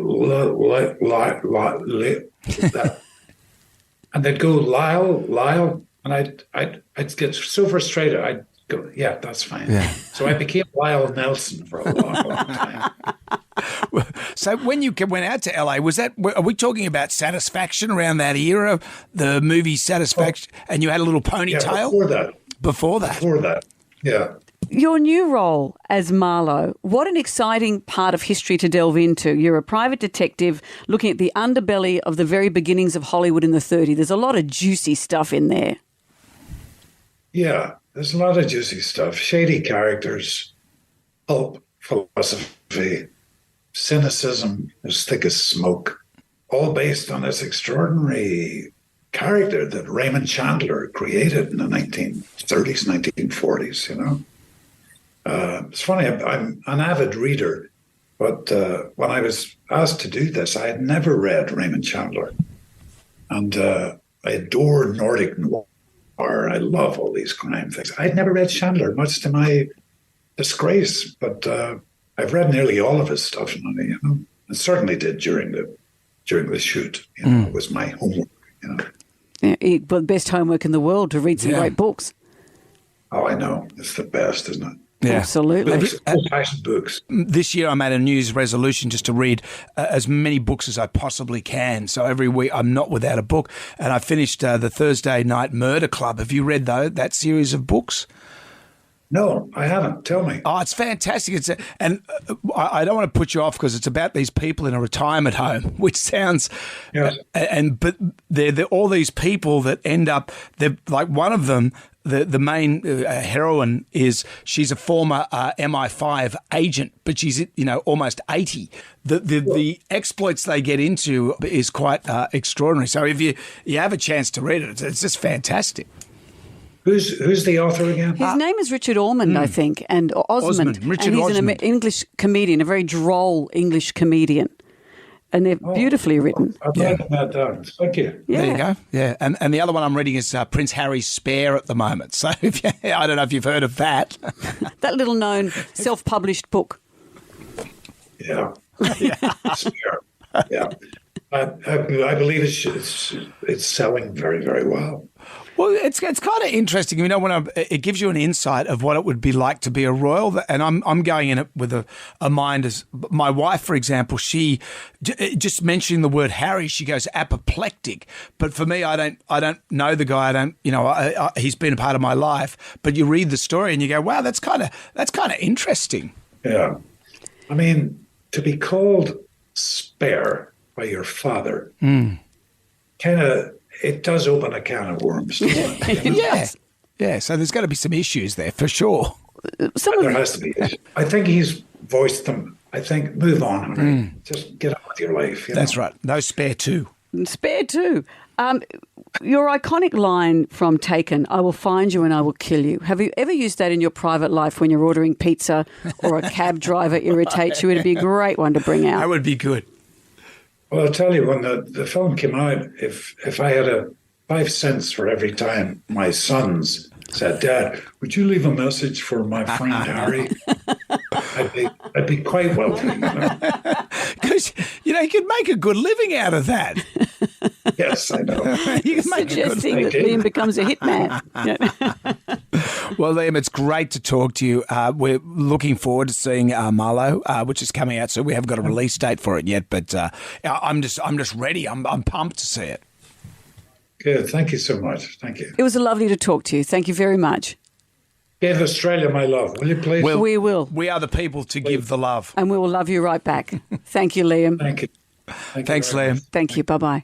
they'd go, Lyle, and I'd get so frustrated. I'd go, yeah, that's fine. Yeah. So I became Lyle Nelson for a long time. So when you went out to LA, are we talking about Satisfaction around that era, the movie Satisfaction, and you had a little ponytail? Yeah, Before that, yeah. Your new role as Marlowe, what an exciting part of history to delve into. You're a private detective looking at the underbelly of the very beginnings of Hollywood in the 30s. There's a lot of juicy stuff in there. Yeah, there's a lot of juicy stuff. Shady characters, pulp, philosophy, cynicism as thick as smoke, all based on this extraordinary character that Raymond Chandler created in the 1930s, 1940s, you know. It's funny, I'm an avid reader, but when I was asked to do this, I had never read Raymond Chandler. And I adore Nordic noir. I love all these crime things. I'd never read Chandler, much to my disgrace, but I've read nearly all of his stuff, you know. I certainly did during the shoot. You know, it was my homework, you know. Yeah, but best homework in the world to read some great books. Oh, I know. It's the best, isn't it? Yeah. Absolutely. Books. This year I made a New Year's resolution just to read as many books as I possibly can. So every week I'm not without a book. And I finished the Thursday Night Murder Club. Have you read that series of books? No, I haven't. Tell me. Oh, it's fantastic. I don't want to put you off because it's about these people in a retirement home, which sounds, but they're all these people that end up. They're like one of them. The main heroine she's a former MI5 agent, but she's almost 80. The exploits they get into is quite extraordinary. So if you have a chance to read it, it's just fantastic. Who's the author again? His name is Richard Ormond, I think, and Osmond. Richard and he's Osmond. an English comedian, a very droll English comedian. And they're beautifully written. I've written that down. Thank you. Yeah. There you go. Yeah, and the other one I'm reading is Prince Harry's Spare at the moment. So I don't know if you've heard of that. That little known self-published book. Yeah. Spare. Yeah. I believe it's selling very, very well. Well, it's kind of interesting, when it gives you an insight of what it would be like to be a royal, and I'm going in it with a mind as my wife, for example. She just mentioning the word Harry, she goes apoplectic. But for me, I don't know the guy. I don't, he's been a part of my life. But you read the story and you go, wow, that's kind of interesting. Yeah, I mean, to be called Spare by your father, kind of. It does open a can of worms. Yeah. So there's got to be some issues there for sure. There has to be. I think he's voiced them. I think move on, Harry. Just get on with your life. That's right. No Spare Two. Spare Two. Your iconic line from Taken, "I will find you and I will kill you." Have you ever used that in your private life when you're ordering pizza or a cab driver irritates you? It'd be a great one to bring out. That would be good. Well, I'll tell you, when the film came out, if I had 5 cents for every time my sons said, "Dad, would you leave a message for my friend Harry?" I'd be quite wealthy. Because, you could make a good living out of that. Yes, I know. You can make suggesting that Liam becomes a hitman. Well, Liam, it's great to talk to you. We're looking forward to seeing Marlowe, which is coming out soon. We haven't got a release date for it yet, but I'm just ready. I'm pumped to see it. Good. Thank you so much. Thank you. It was lovely to talk to you. Thank you very much. Give Australia my love, will you please? We will. We are the people to give the love. And we will love you right back. Thank you, Liam. Thank you. Thanks, Liam. Thank you. Bye-bye.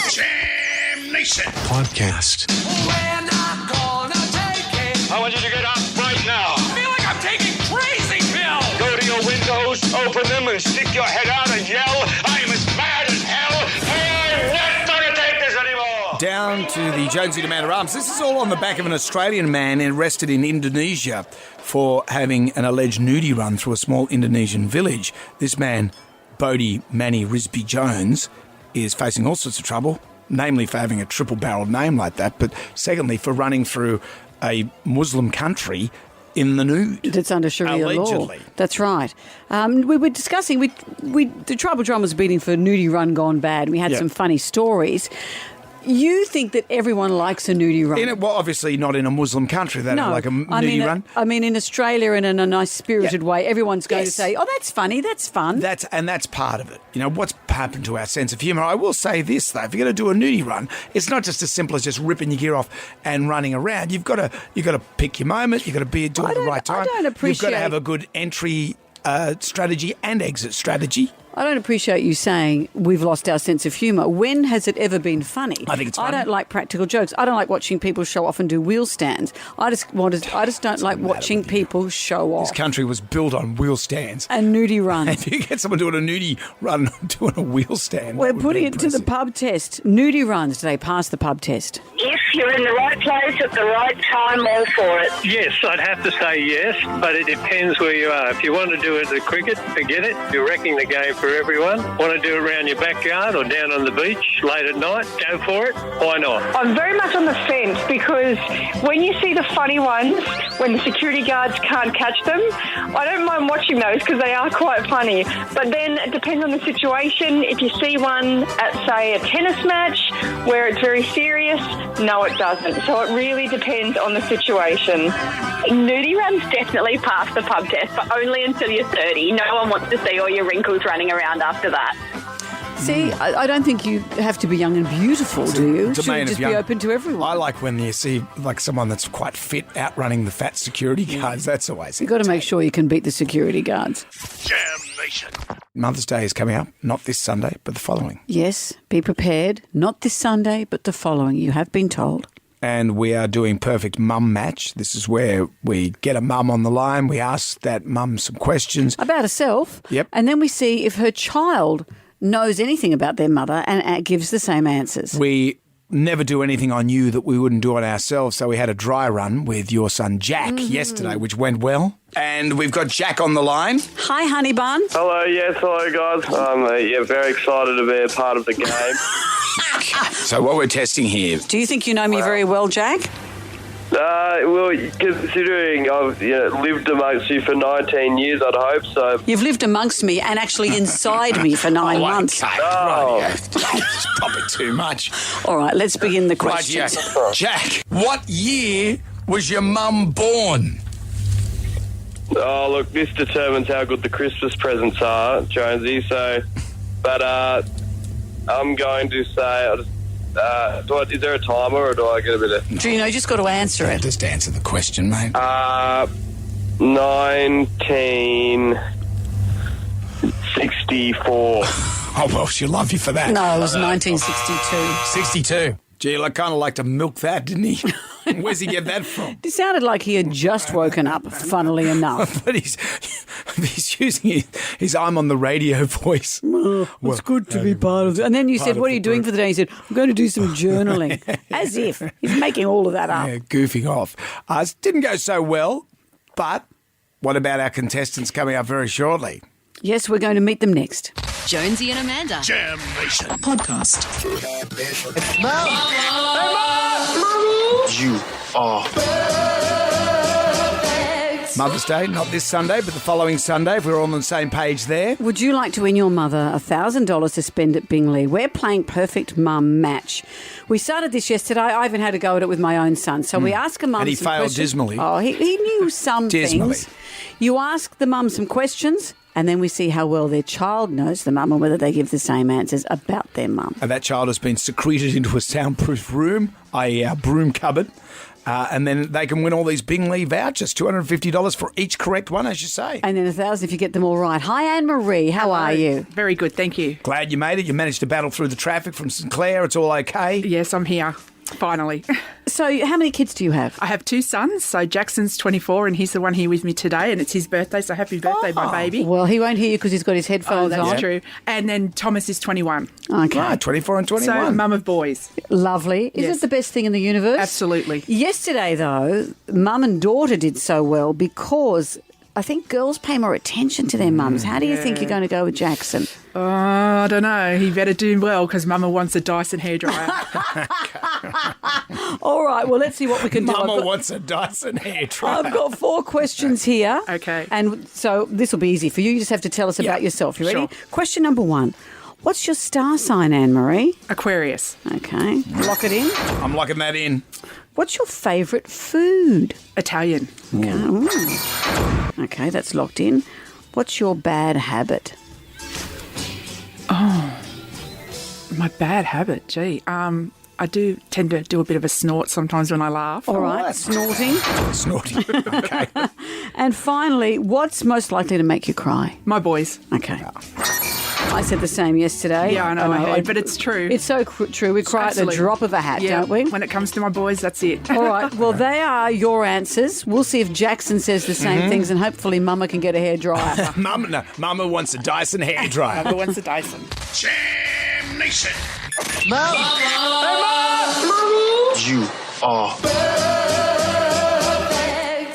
Jam Nation. Podcast. We're not gonna take it. I want you to get up right now. I feel like I'm taking crazy pills. Go to your windows, open them, and stick your head out and yell, I am as mad as hell. I'm not going to take this anymore. Down to the Jonesy and Amanda Arms. This is all on the back of an Australian man arrested in Indonesia for having an alleged nudie run through a small Indonesian village. This man, Bodie Manny Risby Jones, is facing all sorts of trouble, namely for having a triple-barreled name like that, but secondly for running through a Muslim country in the nude. That's under Sharia allegedly. law. That's right. We were discussing, the Tribal Drum was beating for Nudie Run Gone Bad. We had some funny stories. You think that everyone likes a nudie run? Well, obviously not in a Muslim country. They don't like a nudie run. I mean, in Australia and in a nice spirited way, everyone's going to say, oh, that's funny, that's fun. That's part of it. You know, what's happened to our sense of humour? I will say this, though. If you're going to do a nudie run, it's not just as simple as just ripping your gear off and running around. You've got to pick your moment. You've got to do it at the right time. I don't appreciate... You've got to have a good entry strategy and exit strategy. I don't appreciate you saying we've lost our sense of humour. When has it ever been funny? I think it's funny. I don't like practical jokes. I don't like watching people show off and do wheel stands. I just don't like watching people show off. This country was built on wheel stands. And nudie runs. And if you get someone doing a nudie run doing a wheel stand, we're putting it to the pub test. Nudie runs, do they pass the pub test? If you're in the right place at the right time, all for it. Yes, I'd have to say yes, but it depends where you are. If you want to do it at cricket, forget it. You're wrecking the game for everyone. Want to do it around your backyard or down on the beach late at night? Go for it. Why not? I'm very much on the fence because when you see the funny ones, when the security guards can't catch them, I don't mind watching those because they are quite funny. But then it depends on the situation. If you see one at, say, a tennis match where it's very serious, no, it doesn't. So it really depends on the situation. Nudie runs definitely pass the pub test, but only until you're 30. No one wants to see all your wrinkles running around after that. See, I don't think you have to be young and beautiful, do you? Should it just be open to everyone? I like when you see like someone that's quite fit outrunning the fat security guards. That's always You've got to make sure you can beat the security guards. Jam Nation. Mother's Day is coming up, not this Sunday, but the following. Yes, be prepared. Not this Sunday, but the following. You have been told. And we are doing Perfect Mum Match. This is where we get a mum on the line. We ask that mum some questions. About herself. Yep. And then we see if her child knows anything about their mother and gives the same answers. We never do anything on you that we wouldn't do on ourselves. So we had a dry run with your son Jack yesterday, which went well. And we've got Jack on the line. Hi, honey bun. Hello, yes, hello, guys. I'm very excited to be a part of the game. So what we're testing here. Do you think you know me very well, Jack? Well, considering I've lived amongst you for 19 years, I'd hope so. You've lived amongst me and actually inside me for 9 months. Okay. Right, it's probably too much. All right, let's begin the questions. Right, Jack, what year was your mum born? Oh, look, this determines how good the Christmas presents are, Jonesy. So, but I'm going to say, is there a timer or do I get a bit of... Do you know, you just got to answer it. Just answer the question, mate. 1964. Oh, well, she'll love you for that. No, it was 1962. 62. Gee, I kind of like to milk that, didn't he? Where's he get that from? It sounded like he had just woken up, funnily enough. But he's using his I'm on the radio voice. It's good to be part of it. And then you said, what are you doing for the day? He said, I'm going to do some journaling. As if. He's making all of that up. Yeah, goofing off. It didn't go so well, but what about our contestants coming up very shortly? Yes, we're going to meet them next. Jonesy and Amanda. Jam Nation. Podcast. You are. Mother's Day, not this Sunday, but the following Sunday, if we're all on the same page there. Would you like to win your mother $1,000 to spend at Bingley? We're playing Perfect Mum Match. We started this yesterday. I even had a go at it with my own son. So we ask a mum And he some failed questions. dismally. Oh, he knew some Dismally. things. You ask the mum some questions And then we see how well their child knows the mum and whether they give the same answers about their mum. And that child has been secreted into a soundproof room, i.e. our broom cupboard. And then they can win all these Bingley vouchers, $250 for each correct one, as you say. And then $1,000 if you get them all right. Hi, Anne-Marie. How are you? Very good, thank you. Glad you made it. You managed to battle through the traffic from St Clair. It's all okay? Yes, I'm here, finally. So how many kids do you have? I have 2 sons. So Jackson's 24 and he's the one here with me today, and it's his birthday, so happy birthday, my baby. Well, he won't hear you because he's got his headphones on. That's true. And then Thomas is 21. Okay. Right, 24 and 21. So mum of boys. Lovely. Is it the best thing in the universe? Absolutely. Yesterday, though, mum and daughter did so well because I think girls pay more attention to their mums. How do you think you're going to go with Jackson? I don't know. He better do well because Mama wants a Dyson hairdryer. All right, well, let's see what we can do. Mama wants a Dyson hairdryer. I've got 4 questions here. Okay. And so this will be easy for you. You just have to tell us about yourself. You ready? Sure. Question number 1. What's your star sign, Anne-Marie? Aquarius. Okay. Lock it in. I'm locking that in. What's your favourite food? Italian. Okay. Ooh. Okay, that's locked in. What's your bad habit? Oh, my bad habit. Gee, I do tend to do a bit of a snort sometimes when I laugh. All right, snorting. Snorting. Okay. And finally, what's most likely to make you cry? My boys. Okay. I said the same yesterday. Yeah, I know, I heard, but it's true. It's so true. We cry Absolutely. at the drop of a hat, Yeah, don't we? when it comes to my boys, that's it. All right, well, they are your answers. We'll see if Jackson says the same things, and hopefully Mama can get a hairdryer. Mama wants a Dyson hairdryer. Mama wants a Dyson. Jam Nation. Mom! You are.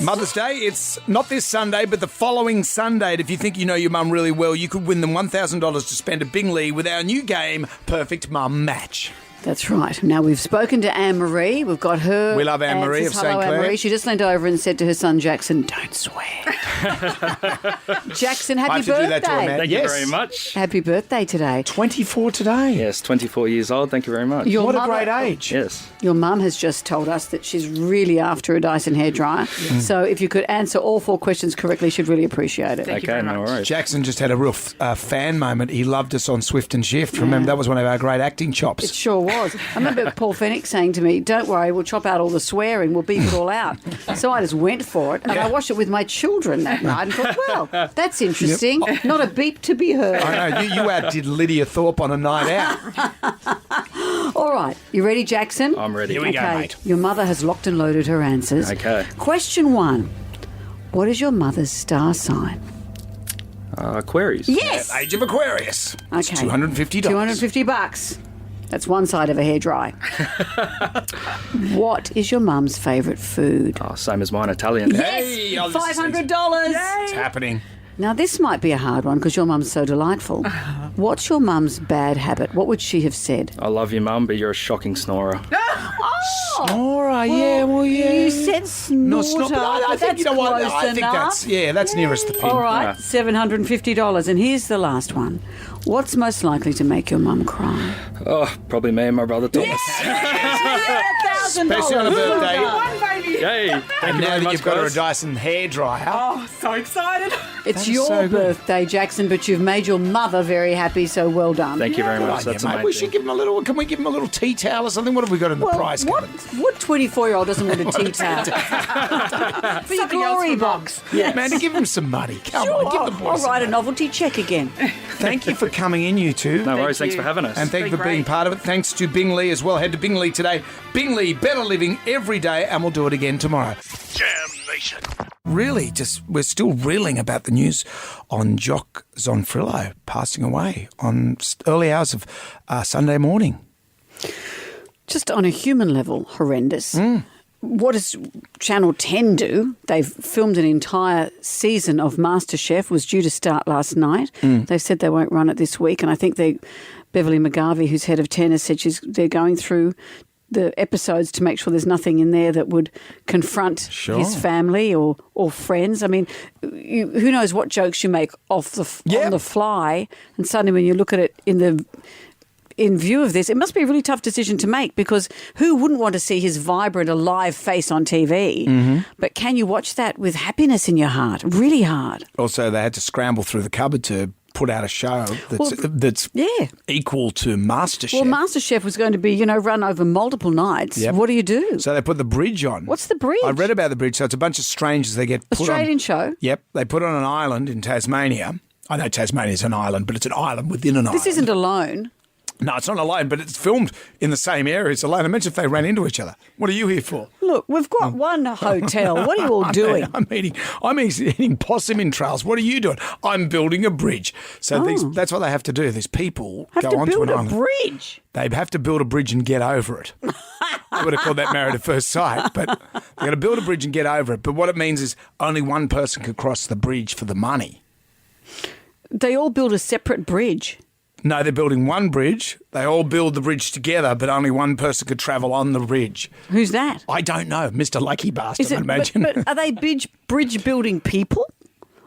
Mother's Day, it's not this Sunday, but the following Sunday. And if you think you know your mum really well, you could win them $1,000 to spend at Bingley with our new game, Perfect Mum Match. That's right. Now, we've spoken to Anne-Marie. We've got her. We love Anne-Marie answers. of St. Hello, Clair. Anne-Marie. She just leaned over and said to her son, Jackson, don't swear. Jackson, happy I have to birthday. do that to a man. Thank you very much. Happy birthday today. 24 today. Yes, 24 years old. Thank you very much. Your What a mother- great age. Yes. Your mum has just told us that she's really after a Dyson hairdryer. So if you could answer all 4 questions correctly, she'd really appreciate it. Okay, no worries. Jackson just had a real fan moment. He loved us on Swift and Shift. Remember, that was one of our great acting chops. It sure was. I remember Paul Fennick saying to me, don't worry, we'll chop out all the swearing, we'll beep it all out. So I just went for it, and I watched it with my children that night and thought, well, that's interesting. Not a beep to be heard. I know. You outdid Lydia Thorpe on a night out. All right, you ready, Jackson? I'm ready. Here we go, mate. Your mother has locked and loaded her answers. Okay. Question 1. What is your mother's star sign? Aquarius. Yes! Age of Aquarius. It's Okay. $250. $250. That's one side of a hairdryer. What is your mum's favourite food? Oh, same as mine, Italian. Hey, oh, this is $500. It's happening. Now, this might be a hard one because your mum's so delightful. What's your mum's bad habit? What would she have said? I love you, Mum, but you're a shocking snorer. Snorer, yeah, well, yeah. You said snorter. No, snort, but I think, that's you know what, close I think enough. that's nearest the pin. All right, Yeah. $750. And here's the last one. What's most likely to make your mum cry? Oh, probably me and my brother Thomas. $1,000. Especially on a birthday. Yay. And Thank you now very that much, you've got her a guys. Dyson hairdryer. Oh, so excited. It's That is your so good. birthday, Jackson, but you've made your mother very happy, so well done. Thank you very Good much. idea, That's mate. amazing. We should give him a little. Can we give him a little tea towel or something? What have we got in the prize? What cupboard? 24-year-old doesn't want a tea towel? For your glory box. Amanda, give him some money. Come on, give the boys I'll some write a money. novelty check again. Thank you for coming in, you two. No worries. Thanks for having us. And thank you Been for being great. part of it. Thanks to Bingley as well. Head to Bingley today. Bingley, better living every day, and we'll do it again tomorrow. Jam Nation. Really, we're still reeling about the news on Jock Zonfrillo passing away on early hours of Sunday morning. Just on a human level, horrendous. What does Channel 10 do? They've filmed an entire season of MasterChef, was due to start last night. They've said they won't run it this week, and I think Beverly McGarvey, who's head of 10, has said they're going through the episodes to make sure there's nothing in there that would confront his family or friends. I mean, who knows what jokes you make on the fly, and suddenly when you look at it in in view of this, it must be a really tough decision to make because who wouldn't want to see his vibrant, alive face on TV? Mm-hmm. But can you watch that with happiness in your heart? Really hard. Also, they had to scramble through the cupboard to put out a show that's equal to MasterChef. Well, MasterChef was going to be, run over multiple nights. Yep. What do you do? So they put the bridge on. What's the bridge? I read about the bridge. So it's a bunch of strangers. They get put Australian show? Yep. They put on an island in Tasmania. I know Tasmania's an island, but it's an island within an island. This isn't alone. No, it's not alone, but it's filmed in the same area. It's alone. Imagine if they ran into each other. What are you here for? Look, we've got one hotel. What are you all doing? I'm eating possum entrails. What are you doing? I'm building a bridge. So that's what they have to do. These people have go to onto build an a island. bridge. They have to build a bridge and get over it. I would have called that married at first sight, but they're going to build a bridge and get over it. But what it means is only one person could cross the bridge for the money. They all build a separate bridge. No, they're building one bridge. They all build the bridge together, but only one person could travel on the bridge. Who's that? I don't know. Mr. Lucky Bastard, I imagine. But are they bridge building people?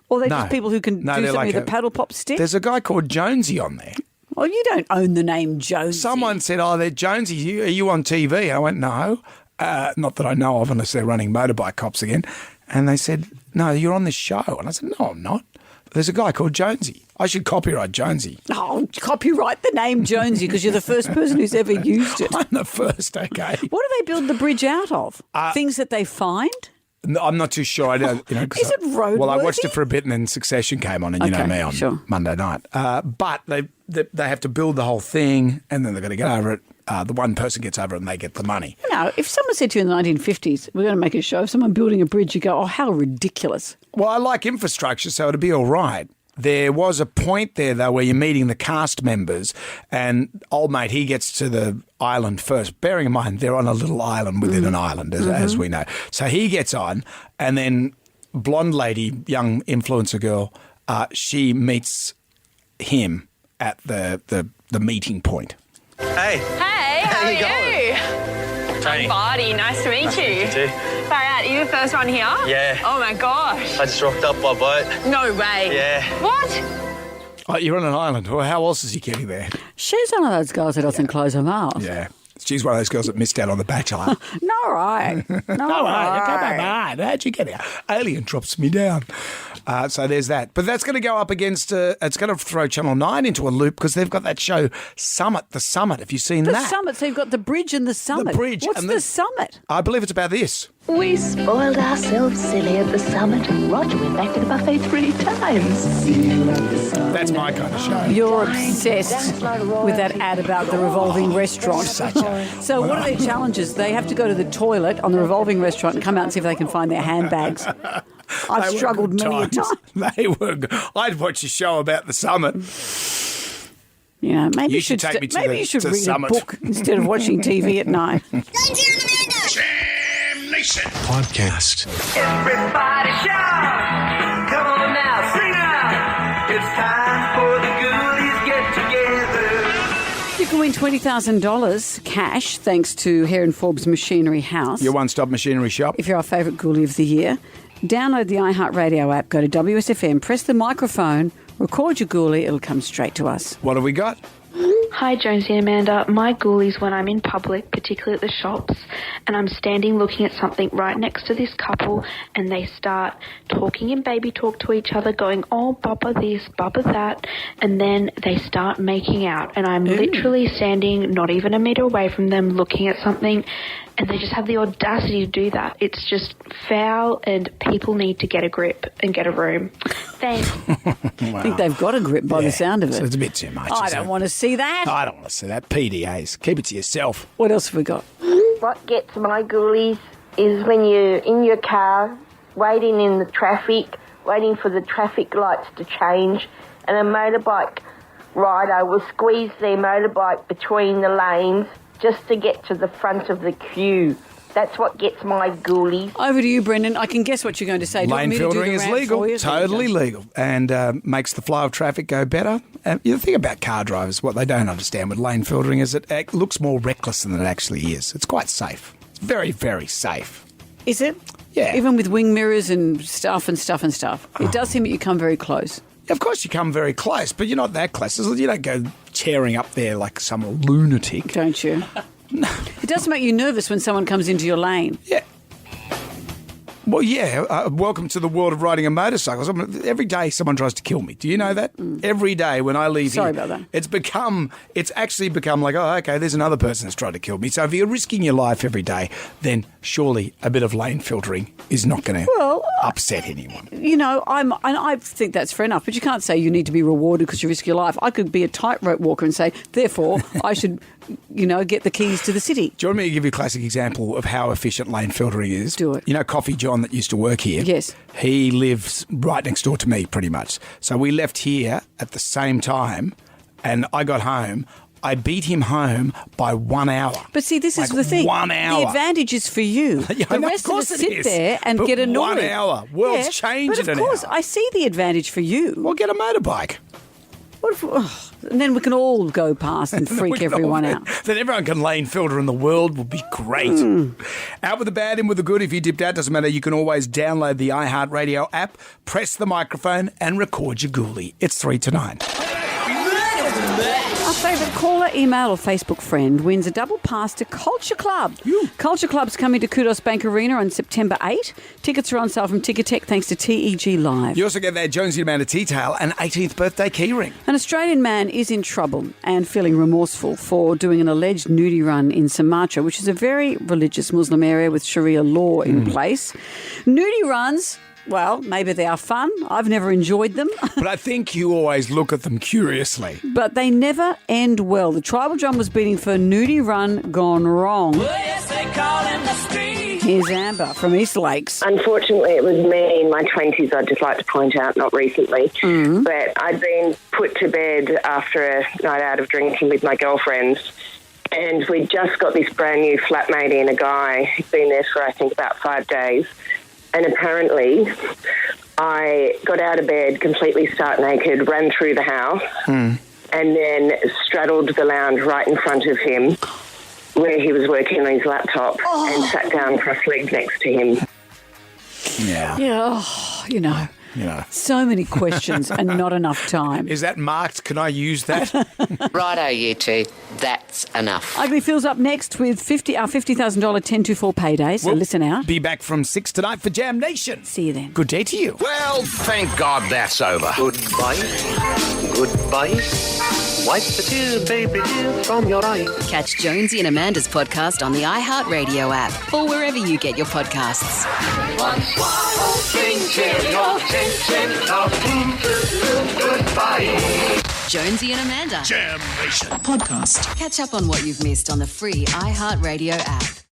Or are they just people who can do something with a paddle pop stick? There's a guy called Jonesy on there. Well, you don't own the name Jonesy. Someone said, they're Jonesy. Are you on TV? I went, no. Not that I know of, unless they're running motorbike cops again. And they said, no, you're on this show. And I said, no, I'm not. There's a guy called Jonesy. I should copyright Jonesy. Oh, copyright the name Jonesy because you're the first person who's ever used it. I'm the first, okay. What do they build the bridge out of? Things that they find? No, I'm not too sure. I don't. Is it roadworthy? Well, I watched it for a bit, and then Succession came on, and you know me on Monday night. But they have to build the whole thing, and then they've got to get over it. The one person gets over it, and they get the money. No, if someone said to you in the 1950s, we're going to make a show of someone building a bridge, you go, oh, how ridiculous. Well, I like infrastructure, so it'd be all right. There was a point there, though, where you're meeting the cast members and old mate, he gets to the island first. Bearing in mind, they're on a little island within an island, as we know. So he gets on and then blonde lady, young influencer girl, she meets him at the meeting point. Hey. Hey, how are you? Tony. Buddy, nice to meet you. You too. Far out, you the first one here? Yeah. Oh my gosh. I just rocked up by boat. No way. Yeah. What? Oh, you're on an island. Well, how else is he getting there? She's one of those girls that doesn't close her mouth. Yeah. She's one of those girls that missed out on The Bachelor. No, right. No, right. How'd you get here? Alien drops me down. So there's that. But that's going to go up against, it's going to throw Channel 9 into a loop because they've got that show Summit, The Summit. Have you seen that? The Summit. So you've got the bridge and the summit. The bridge. What's and the summit? I believe it's about this. We spoiled ourselves silly at the summit. Roger went back to the buffet 3 times. That's my kind of show. You're obsessed with that ad about the revolving restaurant. So what are their challenges? They have to go to the toilet on the revolving restaurant and come out and see if they can find their handbags. I've struggled many a time. They were. I'd watch a show about the summit. You know, maybe you should take me to you should the read summit. a book instead of watching TV at night. Podcast. Everybody shout! Come on now, sing out! It's time for the Ghoulies get together. You can win $20,000 cash thanks to Hare & Forbes Machinery House. Your one-stop machinery shop. If you're our favourite Ghoulie of the year, download the iHeartRadio app, go to WSFM, press the microphone, record your Ghoulie, it'll come straight to us. What have we got? Hi, Jonesy and Amanda. My ghoulies when I'm in public, particularly at the shops, and I'm standing looking at something right next to this couple, and they start talking in baby talk to each other, going, oh, Bubba this, Bubba that, and then they start making out. And I'm literally standing not even a metre away from them looking at something, and they just have the audacity to do that. It's just foul, and people need to get a grip and get a room. Thanks. I think they've got a grip by the sound of it. So it's a bit too much. I don't want to see that. I don't want to see that. PDAs. Keep it to yourself. What else have we got? What gets my ghoulies is when you're in your car, waiting in the traffic, waiting for the traffic lights to change, and a motorbike rider will squeeze their motorbike between the lanes just to get to the front of the queue. That's what gets my ghoulies. Over to you, Brendan. I can guess what you're going to say. Lane filtering is legal, totally legal, and makes the flow of traffic go better. The thing about car drivers, what they don't understand with lane filtering is it looks more reckless than it actually is. It's quite safe. It's very, very safe. Is it? Yeah. Even with wing mirrors and stuff. It does seem that you come very close. Of course you come very close, but you're not that close. You don't go tearing up there like some lunatic. Don't you? It does make you nervous when someone comes into your lane. Yeah. Well, yeah, welcome to the world of riding a motorcycle. Every day someone tries to kill me. Do you know that? Every day when I leave Sorry here, about that. It's actually become like, oh, okay, there's another person that's trying to kill me. So if you're risking your life every day, then surely a bit of lane filtering is not going to upset anyone. You know, I think that's fair enough, but you can't say you need to be rewarded because you risk your life. I could be a tightrope walker and say, therefore, I should, get the keys to the city. Do you want me to give you a classic example of how efficient lane filtering is? Do it. You know Coffee John that used to work here? Yes. He lives right next door to me pretty much. So we left here at the same time and I got home. I beat him home by 1 hour. But see, this is the thing. 1 hour. The advantage is for you. Yeah, the rest of us sit there and get annoyed. 1 hour. World's changed But in of course, an hour. I see the advantage for you. Well, get a motorbike. What if, and then we can all go past and freak everyone out. Then everyone can lane filter and the world will be great. Out with the bad, in with the good. If you dipped out, doesn't matter. You can always download the iHeartRadio app, press the microphone and record your ghoulie. It's 3 to 9. Our favourite caller, email or Facebook friend wins a double pass to Culture Club. Culture Club's coming to Kudos Bank Arena on September 8. Tickets are on sale from Ticketek thanks to TEG Live. You also get that Jonesy Amanda Tea-Tail and 18th birthday keyring. An Australian man is in trouble and feeling remorseful for doing an alleged nudie run in Sumatra, which is a very religious Muslim area with Sharia law in place. Nudie runs... well, maybe they are fun. I've never enjoyed them. But I think you always look at them curiously. But they never end well. The tribal drum was beating for Nudie Run gone wrong. Here's Amber from East Lakes. Unfortunately, it was me in my 20s, I'd just like to point out, not recently. But I'd been put to bed after a night out of drinking with my girlfriends. And we'd just got this brand new flatmate in, a guy who'd been there for, I think, about 5 days. And apparently, I got out of bed completely stark naked, ran through the house, and then straddled the lounge right in front of him where he was working on his laptop and sat down cross-legged next to him. Yeah. Yeah, so many questions and not enough time. Is that marked? Can I use that? Righto, you two. That's enough. Ugly Phil's up next with our $50,000 1024 payday, so listen out. Be back from 6 tonight for Jam Nation. See you then. Good day to you. Well, thank God that's over. Goodbye. Goodbye. Wipe the tear, baby dear, from your eye. Catch Jonesy and Amanda's podcast on the iHeartRadio app or wherever you get your podcasts. Jonesy and Amanda. Jam Nation. Podcast. Catch up on what you've missed on the free iHeartRadio app.